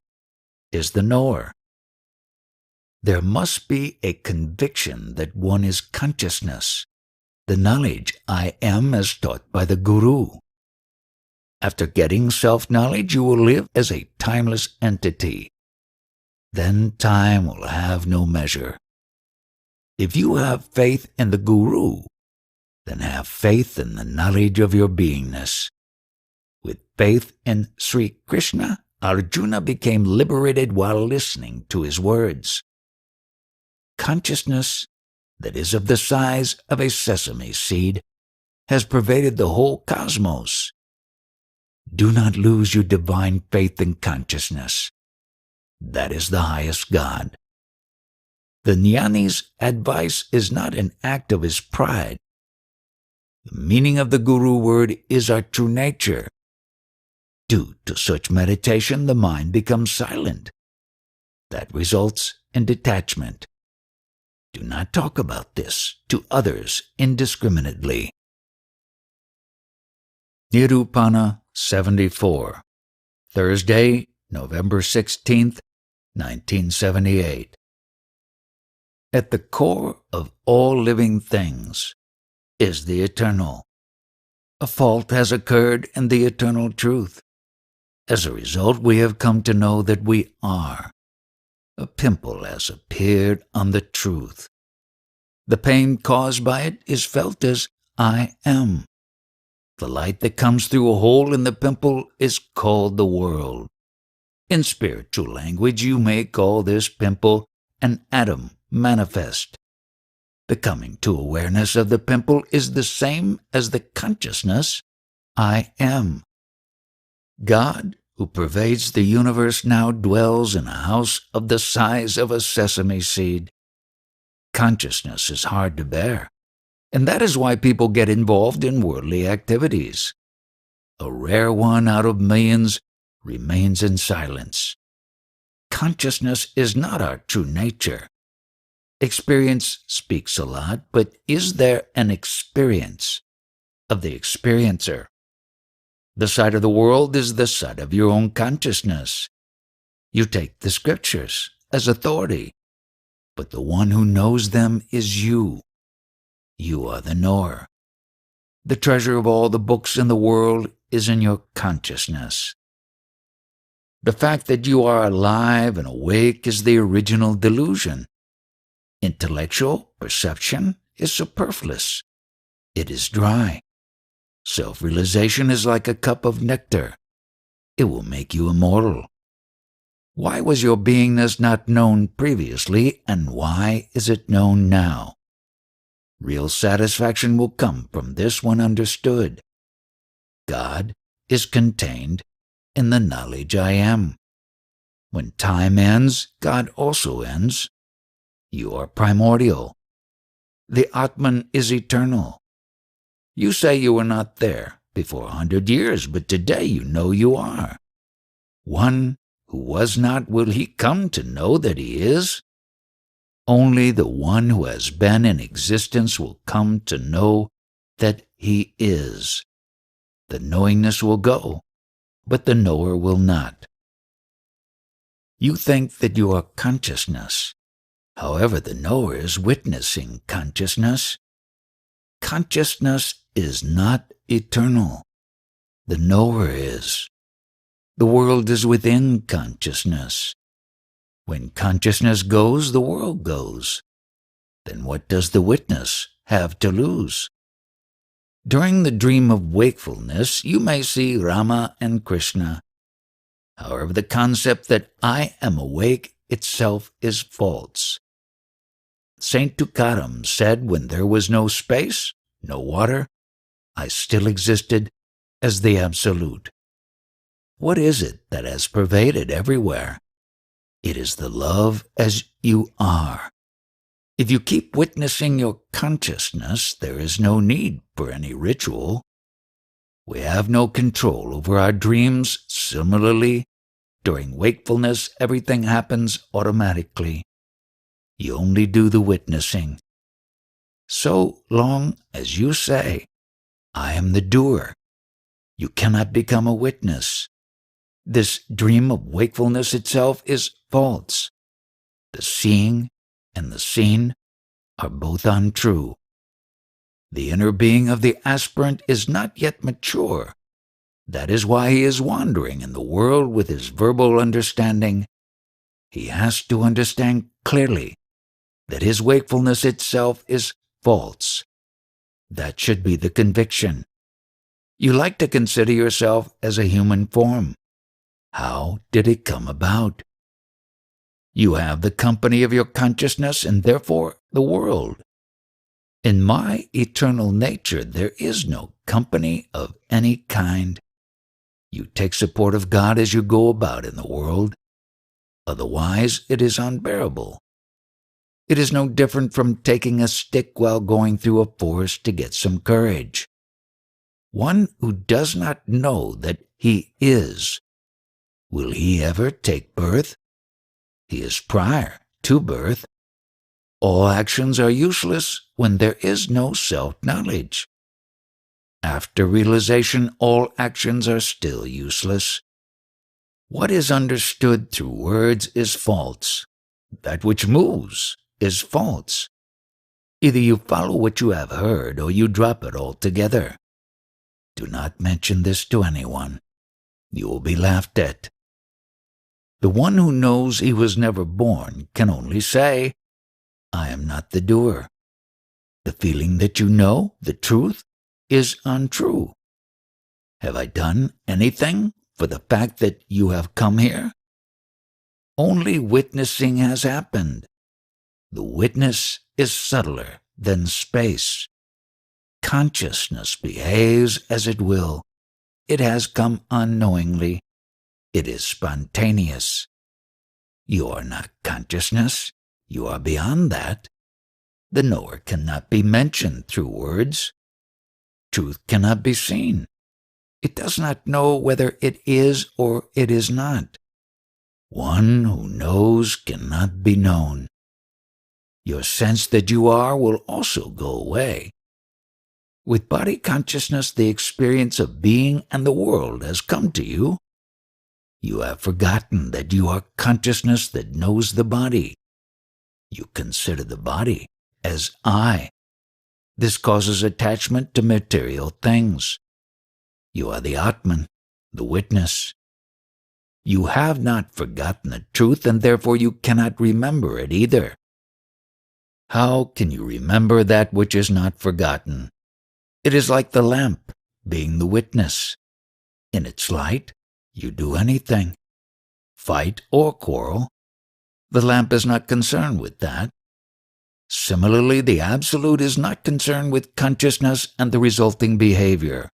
is the knower. There must be a conviction that one is consciousness, the knowledge I am as taught by the Guru. After getting self-knowledge, you will live as a timeless entity. Then time will have no measure. If you have faith in the Guru, then have faith in the knowledge of your beingness. With faith in Sri Krishna, Arjuna became liberated while listening to his words. Consciousness that is of the size of a sesame seed has pervaded the whole cosmos. Do not lose your divine faith in consciousness. That is the highest God. The jnani's advice is not an act of his pride. The meaning of the Guru word is our true nature. Due to such meditation, the mind becomes silent. That results in detachment. Do not talk about this to others indiscriminately. Nirupana 74, Thursday, November 16th, 1978. At the core of all living things is the eternal. A fault has occurred in the eternal truth. As a result, we have come to know that we are. A pimple has appeared on the truth. The pain caused by it is felt as I am. The light that comes through a hole in the pimple is called the world. In spiritual language, you may call this pimple an atom manifest. The coming to awareness of the pimple is the same as the consciousness I am. God, who pervades the universe, now dwells in a house of the size of a sesame seed. Consciousness is hard to bear, and that is why people get involved in worldly activities. A rare one out of millions remains in silence. Consciousness is not our true nature. Experience speaks a lot, but is there an experience of the experiencer? The sight of the world is the sight of your own consciousness. You take the scriptures as authority, but the one who knows them is you. You are the knower. The treasure of all the books in the world is in your consciousness. The fact that you are alive and awake is the original delusion. Intellectual perception is superfluous. It is dry. Self-realization is like a cup of nectar. It will make you immortal. Why was your beingness not known previously, and why is it known now? Real satisfaction will come from this when understood. God is contained in the knowledge I am. When time ends, God also ends. You are primordial. The Atman is eternal. You say you were not there before 100 years, but today you know you are. One who was not, will he come to know that he is? Only the one who has been in existence will come to know that he is. The knowingness will go, but the knower will not. You think that you are consciousness. However, the knower is witnessing consciousness. Consciousness is not eternal. The knower is. The world is within consciousness. When consciousness goes, the world goes. Then what does the witness have to lose? During the dream of wakefulness, you may see Rama and Krishna. However, the concept that I am awake itself is false. Saint Tukaram said, when there was no space, no water, I still existed as the Absolute. What is it that has pervaded everywhere? It is the love as you are. If you keep witnessing your consciousness, there is no need for any ritual. We have no control over our dreams. Similarly, during wakefulness, everything happens automatically. You only do the witnessing. So long as you say, I am the doer, you cannot become a witness. This dream of wakefulness itself is false. The seeing and the seen are both untrue. The inner being of the aspirant is not yet mature. That is why he is wandering in the world with his verbal understanding. He has to understand clearly that his wakefulness itself is false. That should be the conviction. You like to consider yourself as a human form. How did it come about? You have the company of your consciousness and therefore the world. In my eternal nature, there is no company of any kind. You take support of God as you go about in the world. Otherwise, it is unbearable. It is no different from taking a stick while going through a forest to get some courage. One who does not know that he is, will he ever take birth? He is prior to birth. All actions are useless when there is no self-knowledge. After realization, all actions are still useless. What is understood through words is false. That which moves is false. Either you follow what you have heard or you drop it altogether. Do not mention this to anyone. You will be laughed at. The one who knows he was never born can only say, I am not the doer. The feeling that you know the truth is untrue. Have I done anything for the fact that you have come here? Only witnessing has happened. The witness is subtler than space. Consciousness behaves as it will. It has come unknowingly. It is spontaneous. You are not consciousness. You are beyond that. The knower cannot be mentioned through words. Truth cannot be seen. It does not know whether it is or it is not. One who knows cannot be known. Your sense that you are will also go away. With body consciousness, the experience of being and the world has come to you. You have forgotten that you are consciousness that knows the body. You consider the body as I. This causes attachment to material things. You are the Atman, the witness. You have not forgotten the truth, and therefore you cannot remember it either. How can you remember that which is not forgotten? It is like the lamp, being the witness. In its light, you do anything, fight or quarrel. The lamp is not concerned with that. Similarly, the Absolute is not concerned with consciousness and the resulting behavior.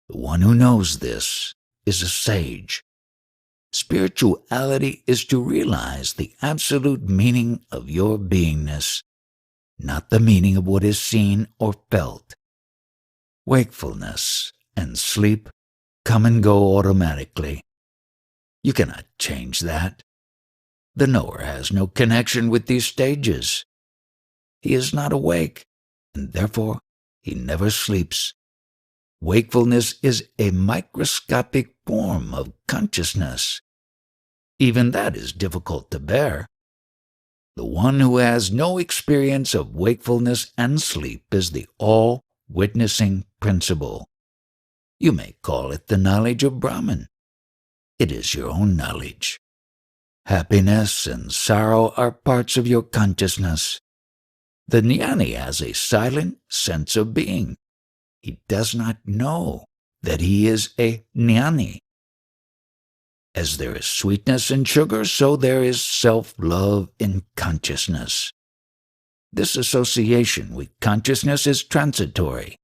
The one who knows this is a sage. Spirituality is to realize the absolute meaning of your beingness, not the meaning of what is seen or felt. Wakefulness and sleep come and go automatically. You cannot change that. The knower has no connection with these stages. He is not awake, and therefore he never sleeps. Wakefulness is a microscopic form of consciousness. Even that is difficult to bear. The one who has no experience of wakefulness and sleep is the all-witnessing principle. You may call it the knowledge of Brahman. It is your own knowledge. Happiness and sorrow are parts of your consciousness. The jnani has a silent sense of being. He does not know that he is a jnani. As there is sweetness in sugar, so there is self-love in consciousness. This association with consciousness is transitory.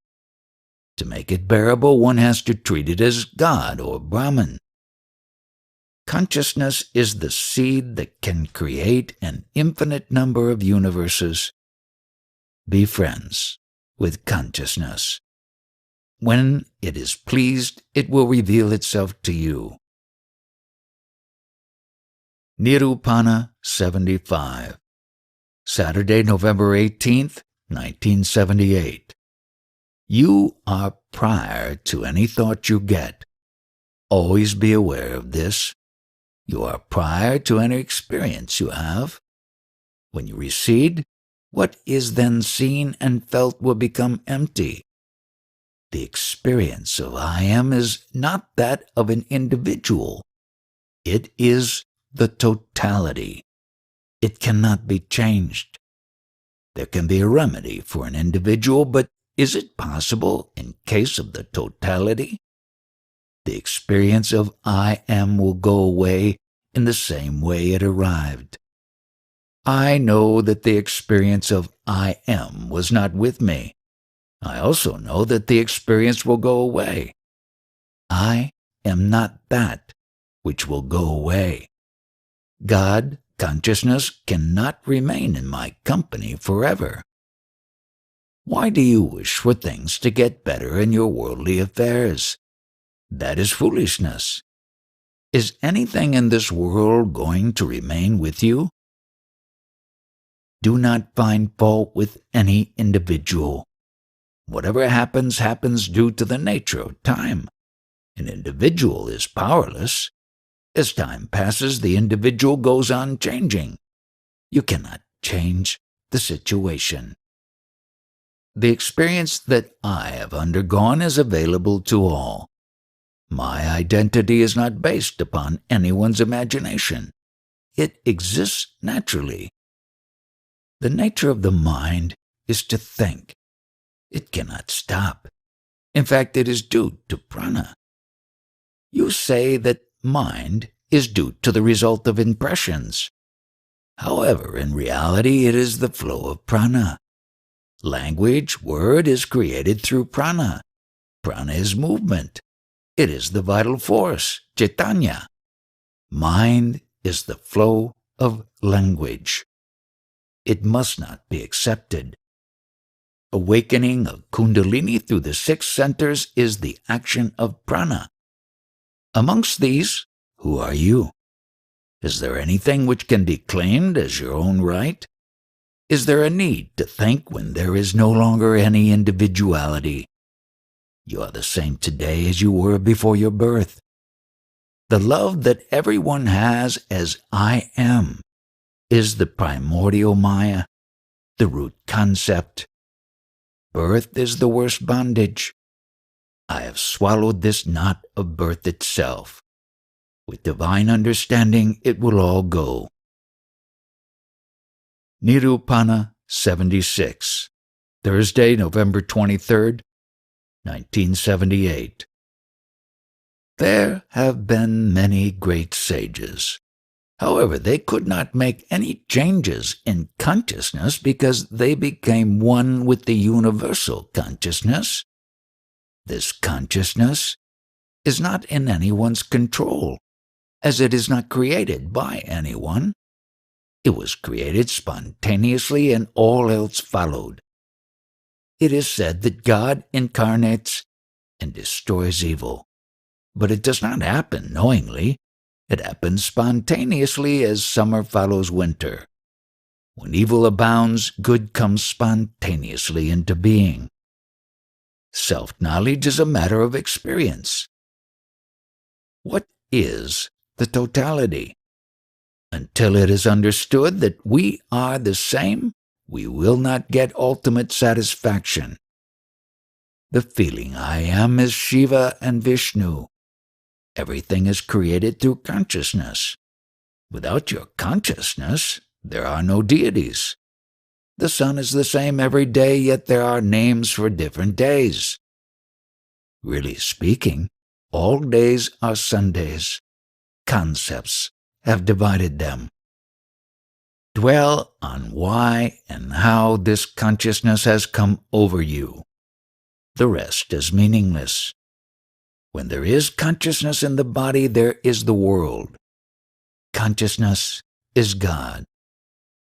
To make it bearable, one has to treat it as God or Brahman. Consciousness is the seed that can create an infinite number of universes. Be friends with consciousness. When it is pleased, it will reveal itself to you. Nirupnanas 75, Saturday, November 18th, 1978. You are prior to any thought you get. Always be aware of this. You are prior to any experience you have. When you recede, what is then seen and felt will become empty. The experience of I am is not that of an individual. It is the totality. It cannot be changed. There can be a remedy for an individual, but is it possible in case of the totality? The experience of I am will go away in the same way it arrived. I know that the experience of I am was not with me. I also know that the experience will go away. I am not that which will go away. God, consciousness, cannot remain in my company forever. Why do you wish for things to get better in your worldly affairs? That is foolishness. Is anything in this world going to remain with you? Do not find fault with any individual. Whatever happens, happens due to the nature of time. An individual is powerless. As time passes, the individual goes on changing. You cannot change the situation. The experience that I have undergone is available to all. My identity is not based upon anyone's imagination. It exists naturally. The nature of the mind is to think. It cannot stop. In fact, it is due to prana. You say that mind is due to the result of impressions. However, in reality, it is the flow of prana. Language, word, is created through prana. Prana is movement. It is the vital force, chaitanya. Mind is the flow of language. It must not be accepted. Awakening of Kundalini through the 6 centers is the action of prana. Amongst these, who are you? Is there anything which can be claimed as your own right? Is there a need to think when there is no longer any individuality? You are the same today as you were before your birth. The love that everyone has as I am is the primordial Maya, the root concept. birth is the worst bondage. I have swallowed this knot of birth itself. With divine understanding, it will all go. Nirupnanas 76, Thursday, November 23rd, 1978. There have been many great sages. However, they could not make any changes in consciousness because they became one with the universal consciousness. This consciousness is not in anyone's control, as it is not created by anyone. It was created spontaneously and all else followed. It is said that God incarnates and destroys evil, but it does not happen knowingly. It happens spontaneously as summer follows winter. When evil abounds, good comes spontaneously into being. Self-knowledge is a matter of experience. What is the totality? Until it is understood that we are the same, we will not get ultimate satisfaction. The feeling I am is Shiva and Vishnu. Everything is created through consciousness. Without your consciousness, there are no deities. The sun is the same every day, yet there are names for different days. Really speaking, all days are Sundays. Concepts have divided them. Dwell on why and how this consciousness has come over you. The rest is meaningless. When there is consciousness in the body, there is the world. Consciousness is God.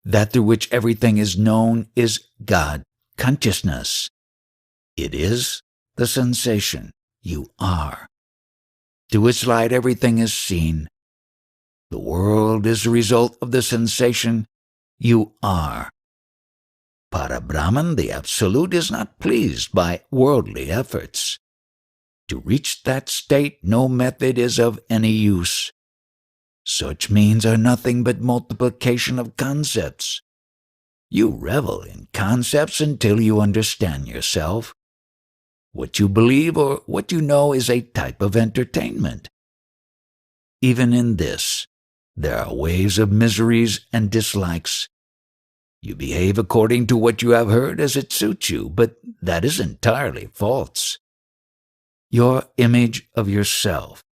That through which everything is known is God consciousness. It is the sensation you are. To its light everything is seen. The world is the result of the sensation you are. Para-Brahman, the Absolute, is not pleased by worldly efforts. To reach that state, no method is of any use. Such means are nothing but multiplication of concepts. You revel in concepts until you understand yourself. What you believe or what you know is a type of entertainment. Even in this, there are waves of miseries and dislikes. You behave according to what you have heard as it suits you, but that is entirely false. Your image of yourself,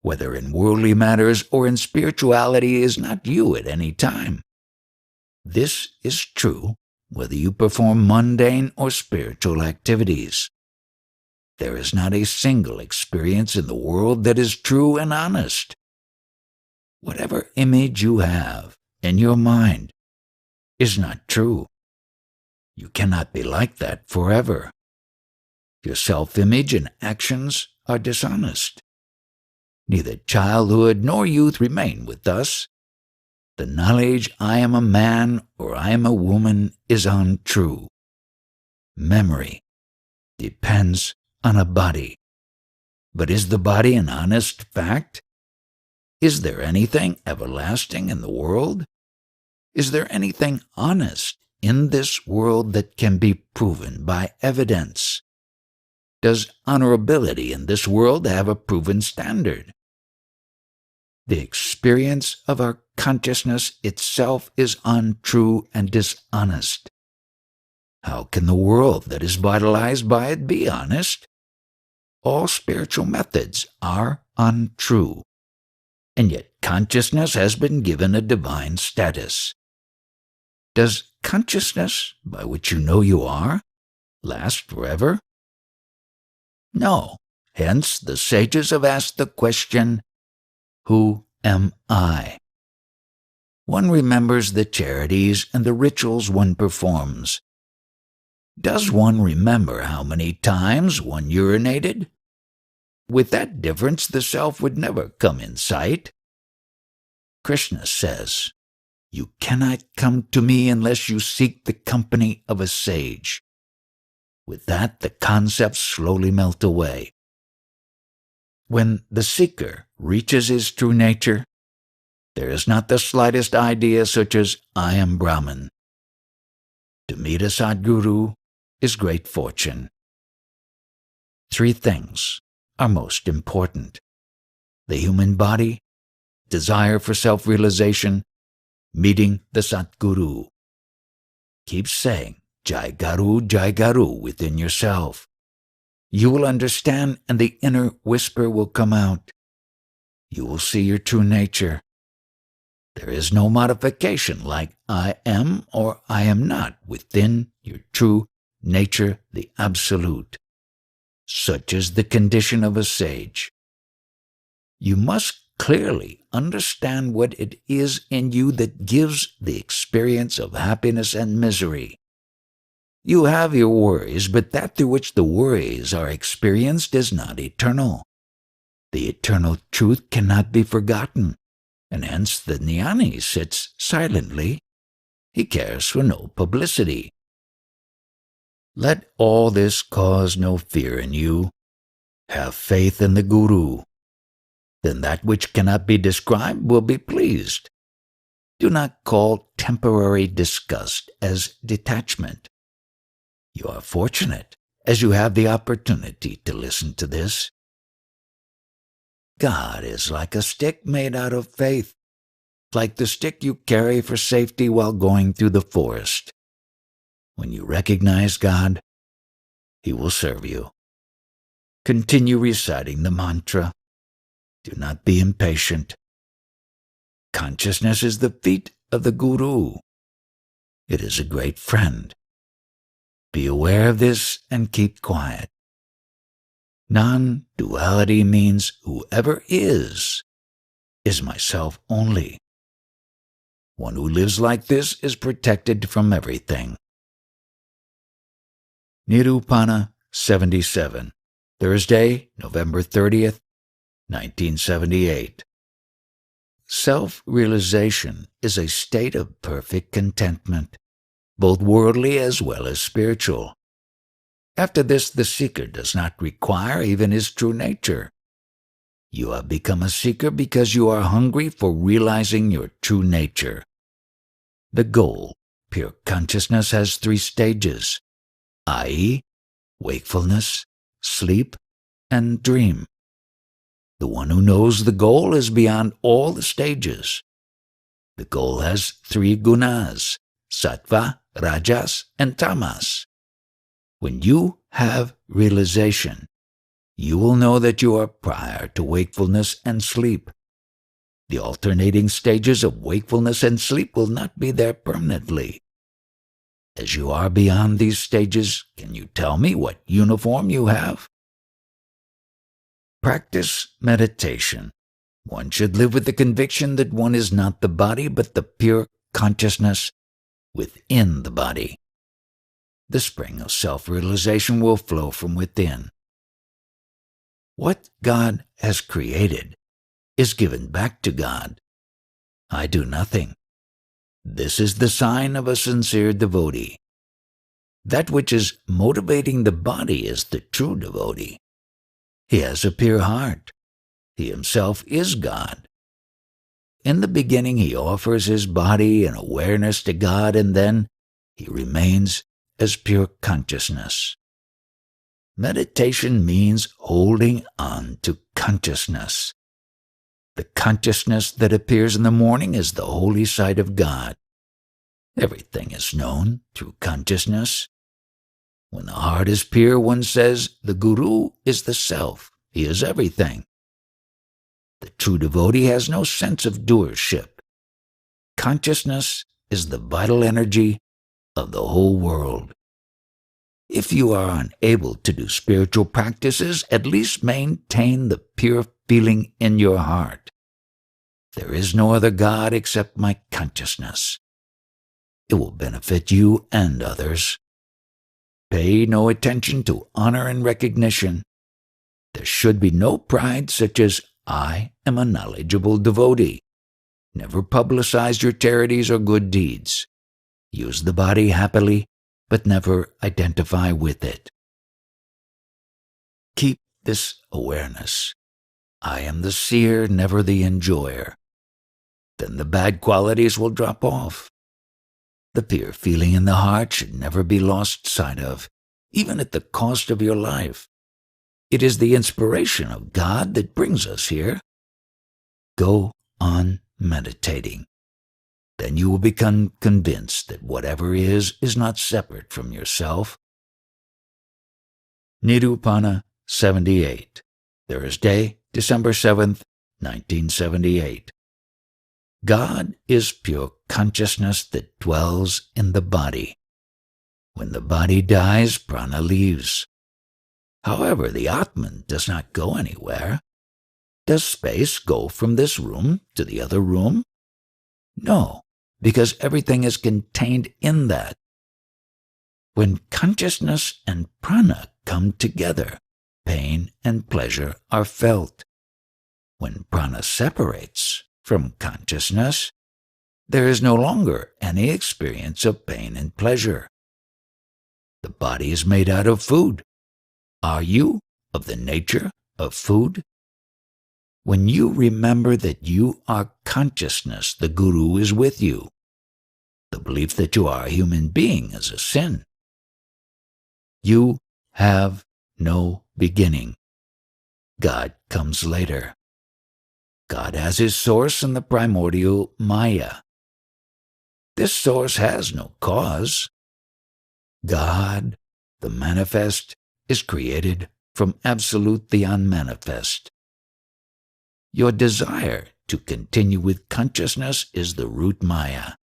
whether in worldly matters or in spirituality, is not you at any time. This is true whether you perform mundane or spiritual activities. There is not a single experience in the world that is true and honest. Whatever image you have in your mind is not true. You cannot be like that forever. Your self-image and actions are dishonest. Neither childhood nor youth remain with us. The knowledge I am a man or I am a woman is untrue. Memory depends on a body. But is the body an honest fact? Is there anything everlasting in the world? Is there anything honest in this world that can be proven by evidence? Does honorability in this world have a proven standard? The experience of our consciousness itself is untrue and dishonest. How can the world that is vitalized by it be honest? All spiritual methods are untrue, and yet consciousness has been given a divine status. Does consciousness, by which you know you are, last forever? No. Hence the sages have asked the question, who am I? One remembers the charities and the rituals one performs. Does one remember how many times one urinated? With that difference, the self would never come in sight. Krishna says, "You cannot come to me unless you seek the company of a sage." With that, the concepts slowly melt away. When the seeker reaches his true nature, there is not the slightest idea such as "I am Brahman." To meet a Sadguru, is great fortune. 3 things are most important: the human body, desire for self-realization, meeting the Satguru. Keep saying Jai Guru within yourself. You will understand and the inner whisper will come out. You will see your true nature. There is no modification like I am or I am not within your true nature, the Absolute. Such is the condition of a sage. You must clearly understand what it is in you that gives the experience of happiness and misery. You have your worries, but that through which the worries are experienced is not eternal. The eternal truth cannot be forgotten, and hence the jnani sits silently. He cares for no publicity. Let all this cause no fear in you. Have faith in the Guru. Then that which cannot be described will be pleased. Do not call temporary disgust as detachment. You are fortunate, as you have the opportunity to listen to this. God is like a stick made out of faith, like the stick you carry for safety while going through the forest. When you recognize God, He will serve you. Continue reciting the mantra. Do not be impatient. Consciousness is the feet of the Guru. It is a great friend. Be aware of this and keep quiet. Non-duality means whoever is myself only. One who lives like this is protected from everything. Nirupnanas 77, Thursday, November 30th, 1978. Self-realization is a state of perfect contentment, both worldly as well as spiritual. After this, the seeker does not require even his true nature. You have become a seeker because you are hungry for realizing your true nature. The goal, pure consciousness, has 3 stages, i.e., wakefulness, sleep, and dream. The one who knows the goal is beyond all the stages. The goal has 3 gunas, sattva, rajas, and tamas. When you have realization, you will know that you are prior to wakefulness and sleep. The alternating stages of wakefulness and sleep will not be there permanently. As you are beyond these stages, can you tell me what uniform you have? Practice meditation. One should live with the conviction that one is not the body, but the pure consciousness within the body. The spring of self-realization will flow from within. What God has created is given back to God. I do nothing. This is the sign of a sincere devotee. That which is motivating the body is the true devotee. He has a pure heart. He himself is God. In the beginning, he offers his body and awareness to God, and then he remains as pure consciousness. Meditation means holding on to consciousness. The consciousness that appears in the morning is the holy sight of God. Everything is known through consciousness. When the heart is pure, one says, the Guru is the self. He is everything. The true devotee has no sense of doership. Consciousness is the vital energy of the whole world. If you are unable to do spiritual practices, at least maintain the pure feeling in your heart. There is no other God except my consciousness. It will benefit you and others. Pay no attention to honor and recognition. There should be no pride such as, I am a knowledgeable devotee. Never publicize your charities or good deeds. Use the body happily, but never identify with it. Keep this awareness. I am the seer, never the enjoyer. Then the bad qualities will drop off. The pure feeling in the heart should never be lost sight of. even at the cost of your life. It is the inspiration of God that brings us here. Go on meditating. Then you will become convinced that whatever is not separate from yourself. Nirupnanas 78, Thursday, December 7th, 1978. God is pure consciousness that dwells in the body. When the body dies, prana leaves. However, the Atman does not go anywhere. Does space go from this room to the other room? No, because everything is contained in that. When consciousness and prana come together, pain and pleasure are felt. When prana separates from consciousness, there is no longer any experience of pain and pleasure. The body is made out of food. Are you of the nature of food? When you remember that you are consciousness, the Guru is with you. The belief that you are a human being is a sin. You have no beginning. God comes later. God has his source in the primordial Maya. This source has no cause. God, the manifest, is created from absolute the unmanifest. Your desire to continue with consciousness is the root Maya.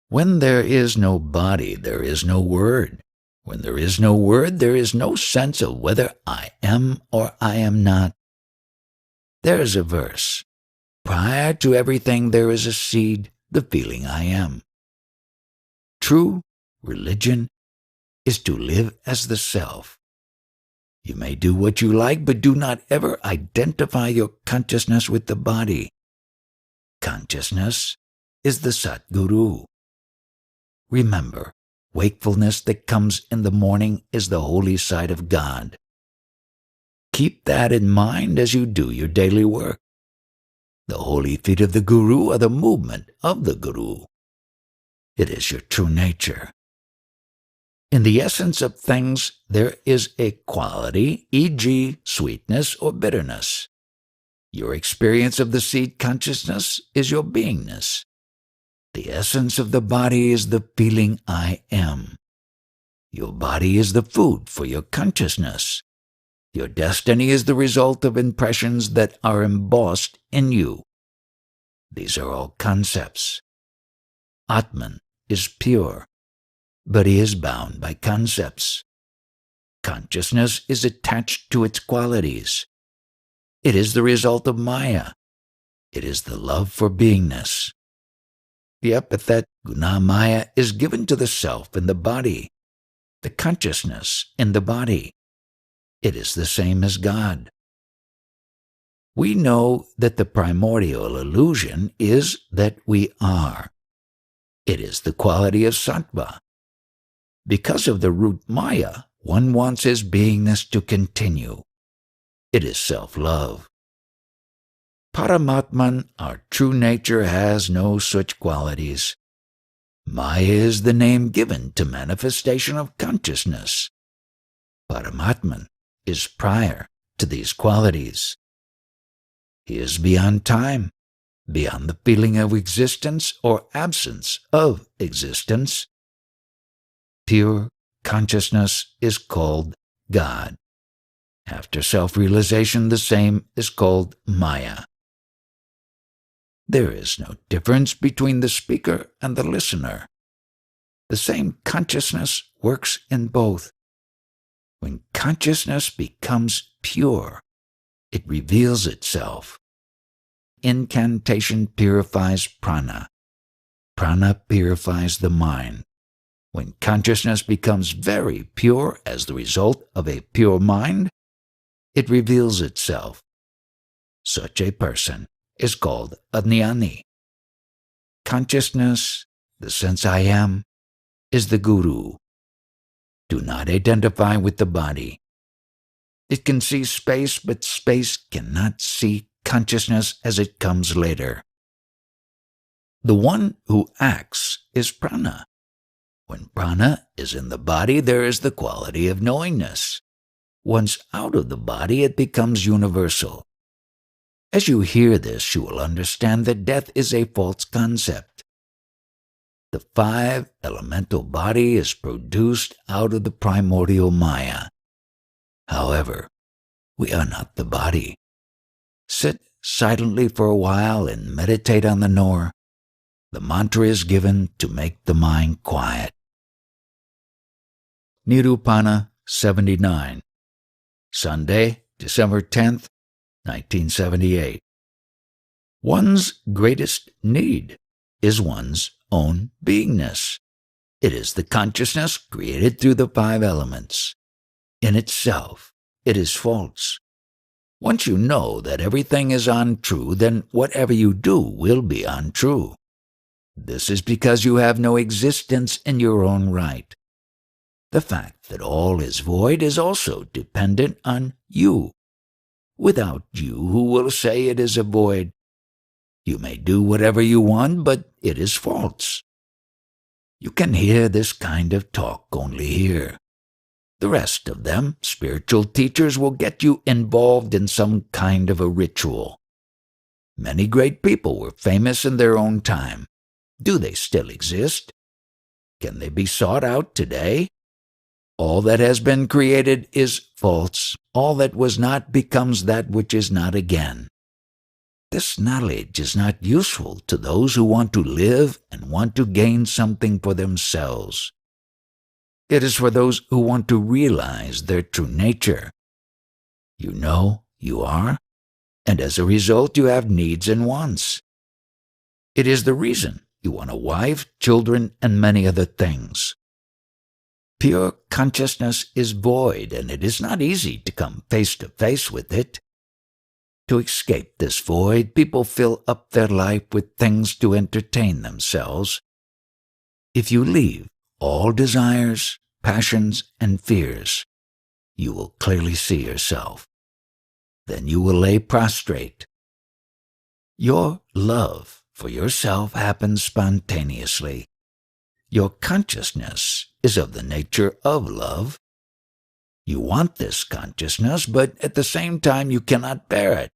When there is no body, there is no word. When there is no word, there is no sense of whether I am or I am not. There is a verse. Prior to everything there is a seed, the feeling I am. True religion is to live as the self. You may do what you like, but do not ever identify your consciousness with the body. Consciousness is the Satguru. Remember, wakefulness that comes in the morning is the holy sight of God. Keep that in mind as you do your daily work. The holy feet of the Guru are the movement of the Guru. It is your true nature. In the essence of things, there is a quality, e.g., sweetness or bitterness. Your experience of the seed consciousness is your beingness. The essence of the body is the feeling I am. Your body is the food for your consciousness. Your destiny is the result of impressions that are embossed in you. These are all concepts. Atman is pure, but he is bound by concepts. Consciousness is attached to its qualities. It is the result of Maya. It is the love for beingness. The epithet Gunamaya is given to the self in the body, the consciousness in the body. It is the same as God. We know that the primordial illusion is that we are. It is the quality of sattva. Because of the root Maya, one wants his beingness to continue. It is self-love. Paramatman, our true nature, has no such qualities. Maya is the name given to manifestation of consciousness. Paramatman is prior to these qualities. He is beyond time, beyond the feeling of existence or absence of existence. Pure consciousness is called God. After self-realization, the same is called Maya. There is no difference between the speaker and the listener. The same consciousness works in both. When consciousness becomes pure, it reveals itself. Incantation purifies prana. Prana purifies the mind. When consciousness becomes very pure as the result of a pure mind, it reveals itself. Such a person is called a jnani. Consciousness, the sense I am, is the Guru. Do not identify with the body. It can see space, but space cannot see consciousness as it comes later. The one who acts is prana. When prana is in the body, there is the quality of knowingness. Once out of the body, it becomes universal. As you hear this, you will understand that death is a false concept. The 5 elemental body is produced out of the primordial Maya. However, we are not the body. Sit silently for a while and meditate on the knower. The mantra is given to make the mind quiet. Nirupana 79. Sunday, December 10th, 1978. One's greatest need is one's own beingness. It is the consciousness created through the 5 elements. In itself, it is false. Once you know that everything is untrue, then whatever you do will be untrue. This is because you have no existence in your own right. The fact that all is void is also dependent on you. Without you, who will say it is a void? You may do whatever you want, but it is false. You can hear this kind of talk only here. The rest of them, spiritual teachers, will get you involved in some kind of a ritual. Many great people were famous in their own time. Do they still exist? Can they be sought out today? All that has been created is false. All that was not becomes that which is not again. This knowledge is not useful to those who want to live and want to gain something for themselves. It is for those who want to realize their true nature. You know you are, and as a result you have needs and wants. It is the reason you want a wife, children, and many other things. Pure consciousness is void, and it is not easy to come face to face with it. To escape this void, people fill up their life with things to entertain themselves. If you leave all desires, passions, and fears, you will clearly see yourself. Then you will lay prostrate. Your love for yourself happens spontaneously. Your consciousness is of the nature of love. You want this consciousness, but at the same time you cannot bear it.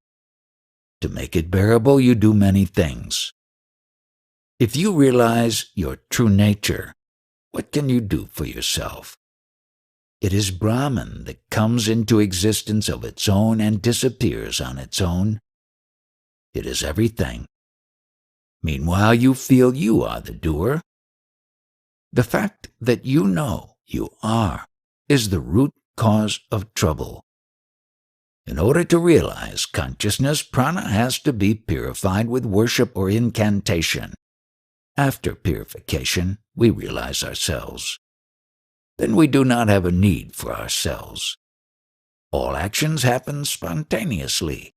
To make it bearable, you do many things. If you realize your true nature, what can you do for yourself? It is Brahman that comes into existence of its own and disappears on its own. It is everything. Meanwhile, you feel you are the doer. The fact that you know you are is the root cause of trouble. In order to realize consciousness, prana has to be purified with worship or incantation. After purification, we realize ourselves. Then we do not have a need for ourselves. All actions happen spontaneously.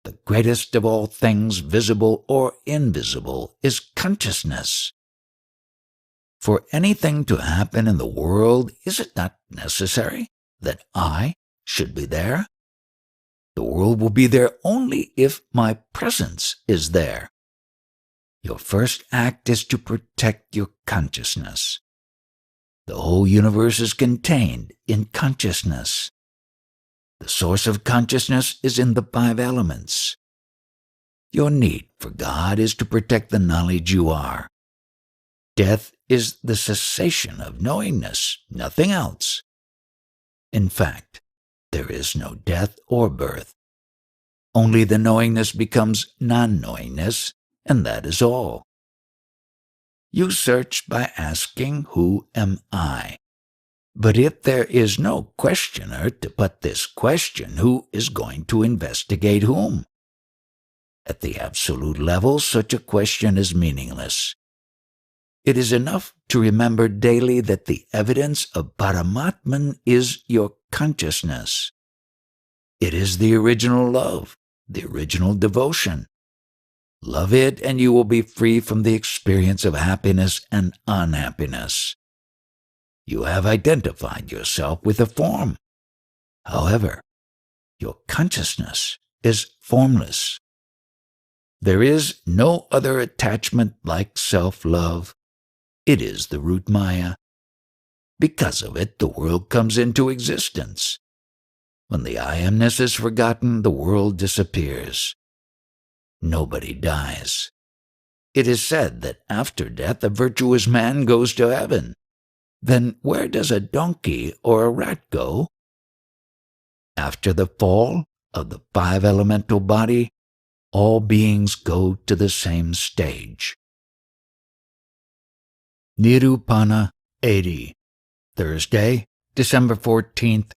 The greatest of all things, visible or invisible, is consciousness. For anything to happen in the world, is it not necessary that I should be there? The world will be there only if my presence is there. Your first act is to protect your consciousness. The whole universe is contained in consciousness. The source of consciousness is in the 5 elements. Your need for God is to protect the knowledge you are. Death is the cessation of knowingness, nothing else. In fact, there is no death or birth. Only the knowingness becomes non-knowingness, and that is all. You search by asking, "Who am I?" But if there is no questioner to put this question, who is going to investigate whom? At the absolute level, such a question is meaningless. It is enough to remember daily that the evidence of Paramatman is your consciousness. It is the original love, the original devotion. Love it, and you will be free from the experience of happiness and unhappiness. You have identified yourself with a form. However, your consciousness is formless. There is no other attachment like self-love. It is the root Maya. Because of it, the world comes into existence. When the I amness is forgotten, the world disappears. Nobody dies. It is said that after death, a virtuous man goes to heaven. Then where does a donkey or a rat go? After the fall of the 5 elemental body, all beings go to the same stage. Nirupana 80, Thursday, December 14th,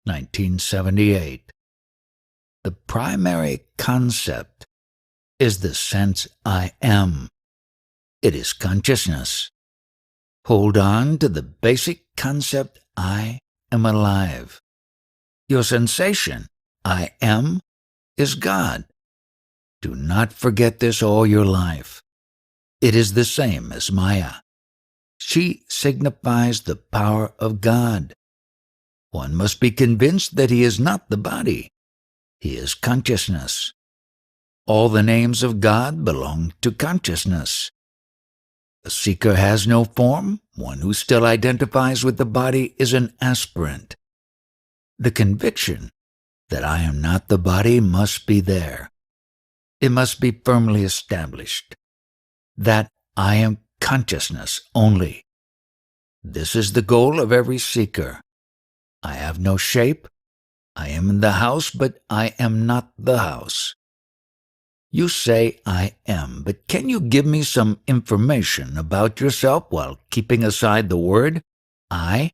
1978. The primary concept is the sense I am. It is consciousness. Hold on to the basic concept I am alive. Your sensation, I am, is God. Do not forget this all your life. It is the same as Maya. She signifies the power of God. One must be convinced that he is not the body. He is consciousness. All the names of God belong to consciousness. The seeker has no form. One who still identifies with the body is an aspirant. The conviction that I am not the body must be there. It must be firmly established that I am consciousness only. This is the goal of every seeker. I have no shape. I am in the house, but I am not the house. You say I am, but can you give me some information about yourself while keeping aside the word I?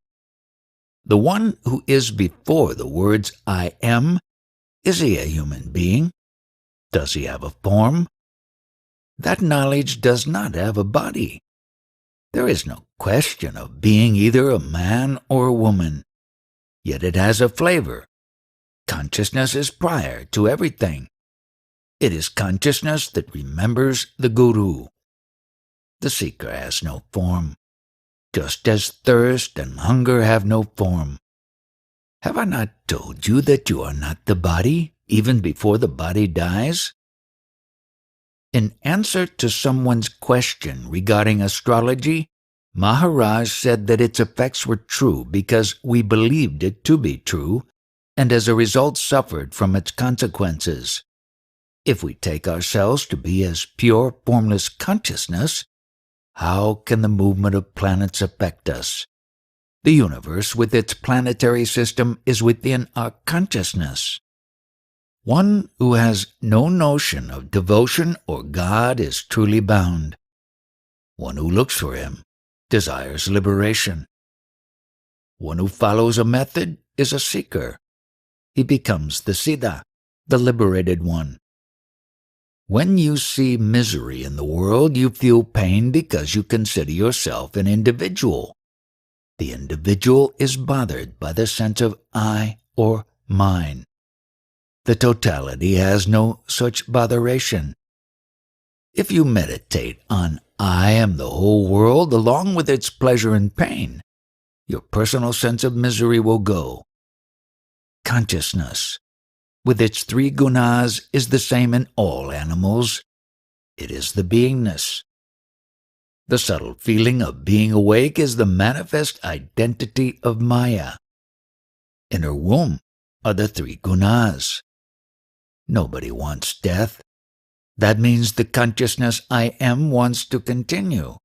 The one who is before the words I am, is he a human being? Does he have a form? That knowledge does not have a body. There is no question of being either a man or a woman, yet it has a flavor. Consciousness is prior to everything. It is consciousness that remembers the Guru. The seeker has no form, just as thirst and hunger have no form. Have I not told you that you are not the body, even before the body dies? In answer to someone's question regarding astrology, Maharaj said that its effects were true because we believed it to be true, and as a result suffered from its consequences. If we take ourselves to be as pure, formless consciousness, how can the movement of planets affect us? The universe with its planetary system is within our consciousness. One who has no notion of devotion or God is truly bound. One who looks for him desires liberation. One who follows a method is a seeker. He becomes the Siddha, the liberated one. When you see misery in the world, you feel pain because you consider yourself an individual. The individual is bothered by the sense of I or mine. The totality has no such botheration. If you meditate on I am the whole world along with its pleasure and pain, your personal sense of misery will go. Consciousness, with its 3 gunas, is the same in all animals. It is the beingness. The subtle feeling of being awake is the manifest identity of Maya. In her womb are the 3 gunas. Nobody wants death. That means the consciousness I am wants to continue.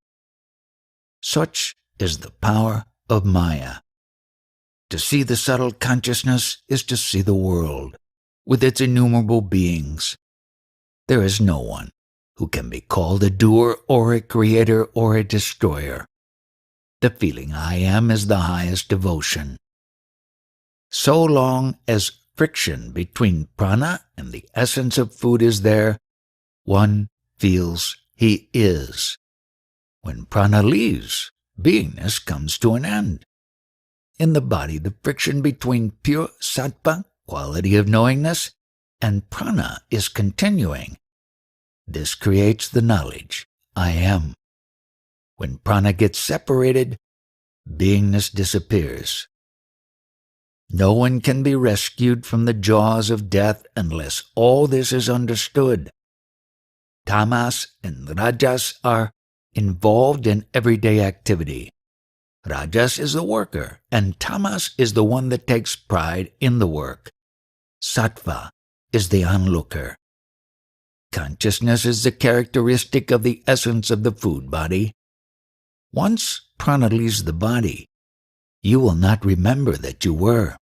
Such is the power of Maya. To see the subtle consciousness is to see the world, with its innumerable beings. There is no one who can be called a doer or a creator or a destroyer. The feeling I am is the highest devotion. So long as friction between prana and the essence of food is there, one feels he is. When prana leaves, beingness comes to an end. In the body, the friction between pure sattva, quality of knowingness, and prana is continuing. This creates the knowledge, I am. When prana gets separated, beingness disappears. No one can be rescued from the jaws of death unless all this is understood. Tamas and rajas are involved in everyday activity. Rajas is the worker, and tamas is the one that takes pride in the work. Sattva is the onlooker. Consciousness is the characteristic of the essence of the food body. Once prana leaves the body, you will not remember that you were.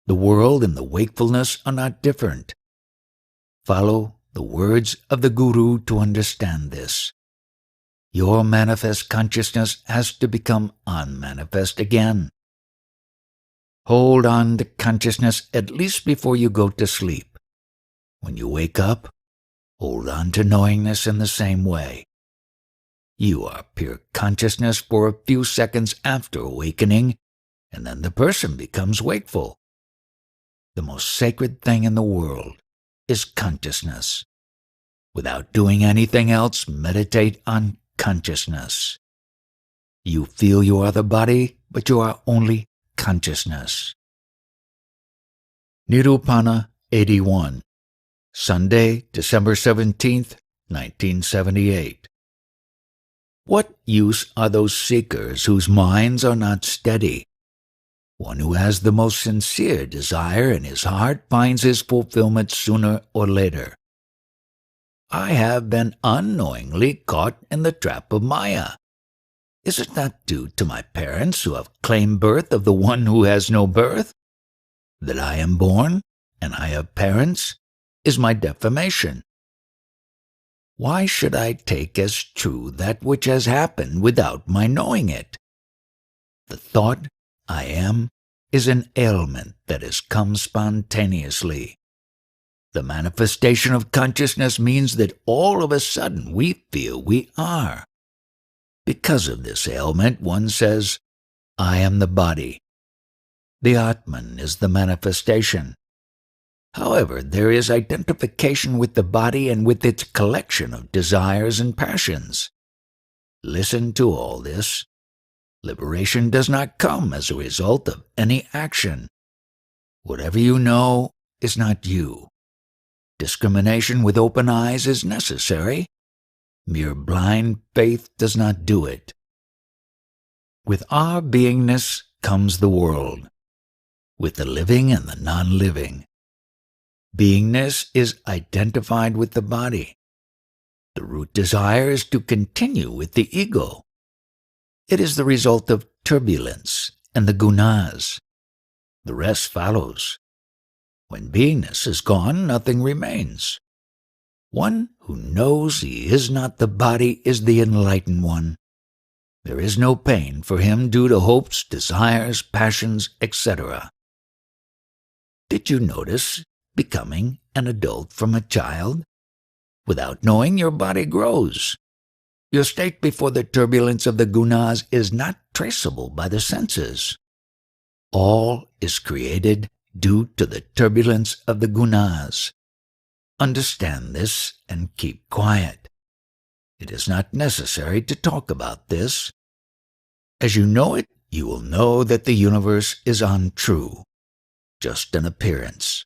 The world and the wakefulness are not different. Follow the words of the Guru to understand this. Your manifest consciousness has to become unmanifest again. Hold on to consciousness at least before you go to sleep. When you wake up, hold on to knowingness in the same way. You are pure consciousness for a few seconds after awakening, and then the person becomes wakeful. The most sacred thing in the world is consciousness. Without doing anything else, meditate on consciousness. You feel you are the body, but you are only consciousness. Nirupana 81, Sunday, December 17th, 1978. What use are those seekers whose minds are not steady? One who has the most sincere desire in his heart finds his fulfillment sooner or later. I have been unknowingly caught in the trap of Maya. Is it not due to my parents who have claimed birth of the one who has no birth? That I am born and I have parents is my defamation. Why should I take as true that which has happened without my knowing it? The thought, I am, is an ailment that has come spontaneously. The manifestation of consciousness means that all of a sudden we feel we are. Because of this ailment, one says, I am the body. The Atman is the manifestation. However, there is identification with the body and with its collection of desires and passions. Listen to all this. Liberation does not come as a result of any action. Whatever you know is not you. Discrimination with open eyes is necessary. Mere blind faith does not do it. With our beingness comes the world, with the living and the non-living. Beingness is identified with the body. The root desire is to continue with the ego. It is the result of turbulence and the gunas. The rest follows. When beingness is gone, nothing remains. One who knows he is not the body is the enlightened one. There is no pain for him due to hopes, desires, passions, etc. Did you notice becoming an adult from a child? Without knowing, your body grows. Your state before the turbulence of the gunas is not traceable by the senses. All is created due to the turbulence of the gunas. Understand this and keep quiet. It is not necessary to talk about this. As you know it, you will know that the universe is untrue, just an appearance.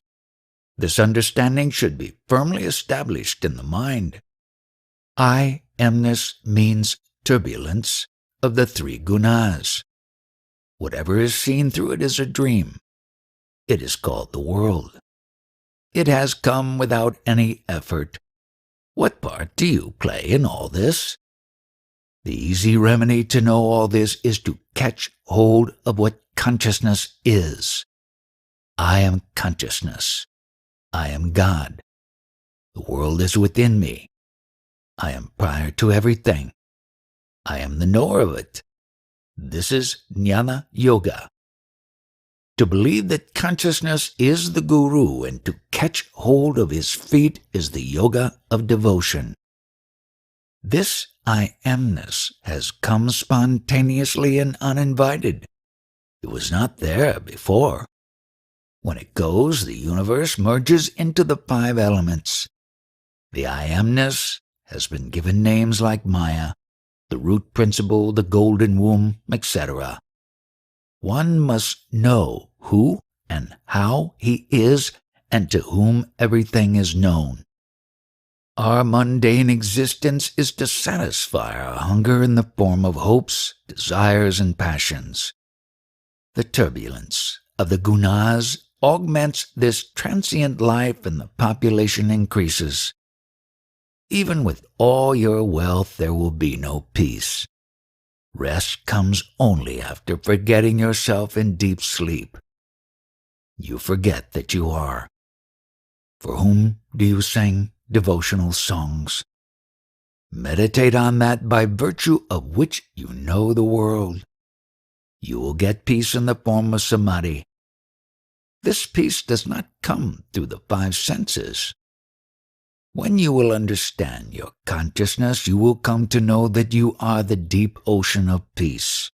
This understanding should be firmly established in the mind. I amness means turbulence of the three gunas. Whatever is seen through it is a dream. It is called the world. It has come without any effort. What part do you play in all this? The easy remedy to know all this is to catch hold of what consciousness is. I am consciousness. I am God. The world is within me. I am prior to everything. I am the knower of it. This is Jnana Yoga. To believe that consciousness is the Guru and to catch hold of his feet is the yoga of devotion. This I amness has come spontaneously and uninvited. It was not there before. When it goes, the universe merges into the five elements. The I amness has been given names like Maya, the root principle, the golden womb, etc. One must know who and how he is and to whom everything is known. Our mundane existence is to satisfy our hunger in the form of hopes, desires, and passions. The turbulence of the gunas augments this transient life and the population increases. Even with all your wealth, there will be no peace. Rest comes only after forgetting yourself in deep sleep. You forget that you are. For whom do you sing devotional songs? Meditate on that by virtue of which you know the world. You will get peace in the form of samadhi. This peace does not come through the five senses. When you will understand your consciousness, you will come to know that you are the deep ocean of peace.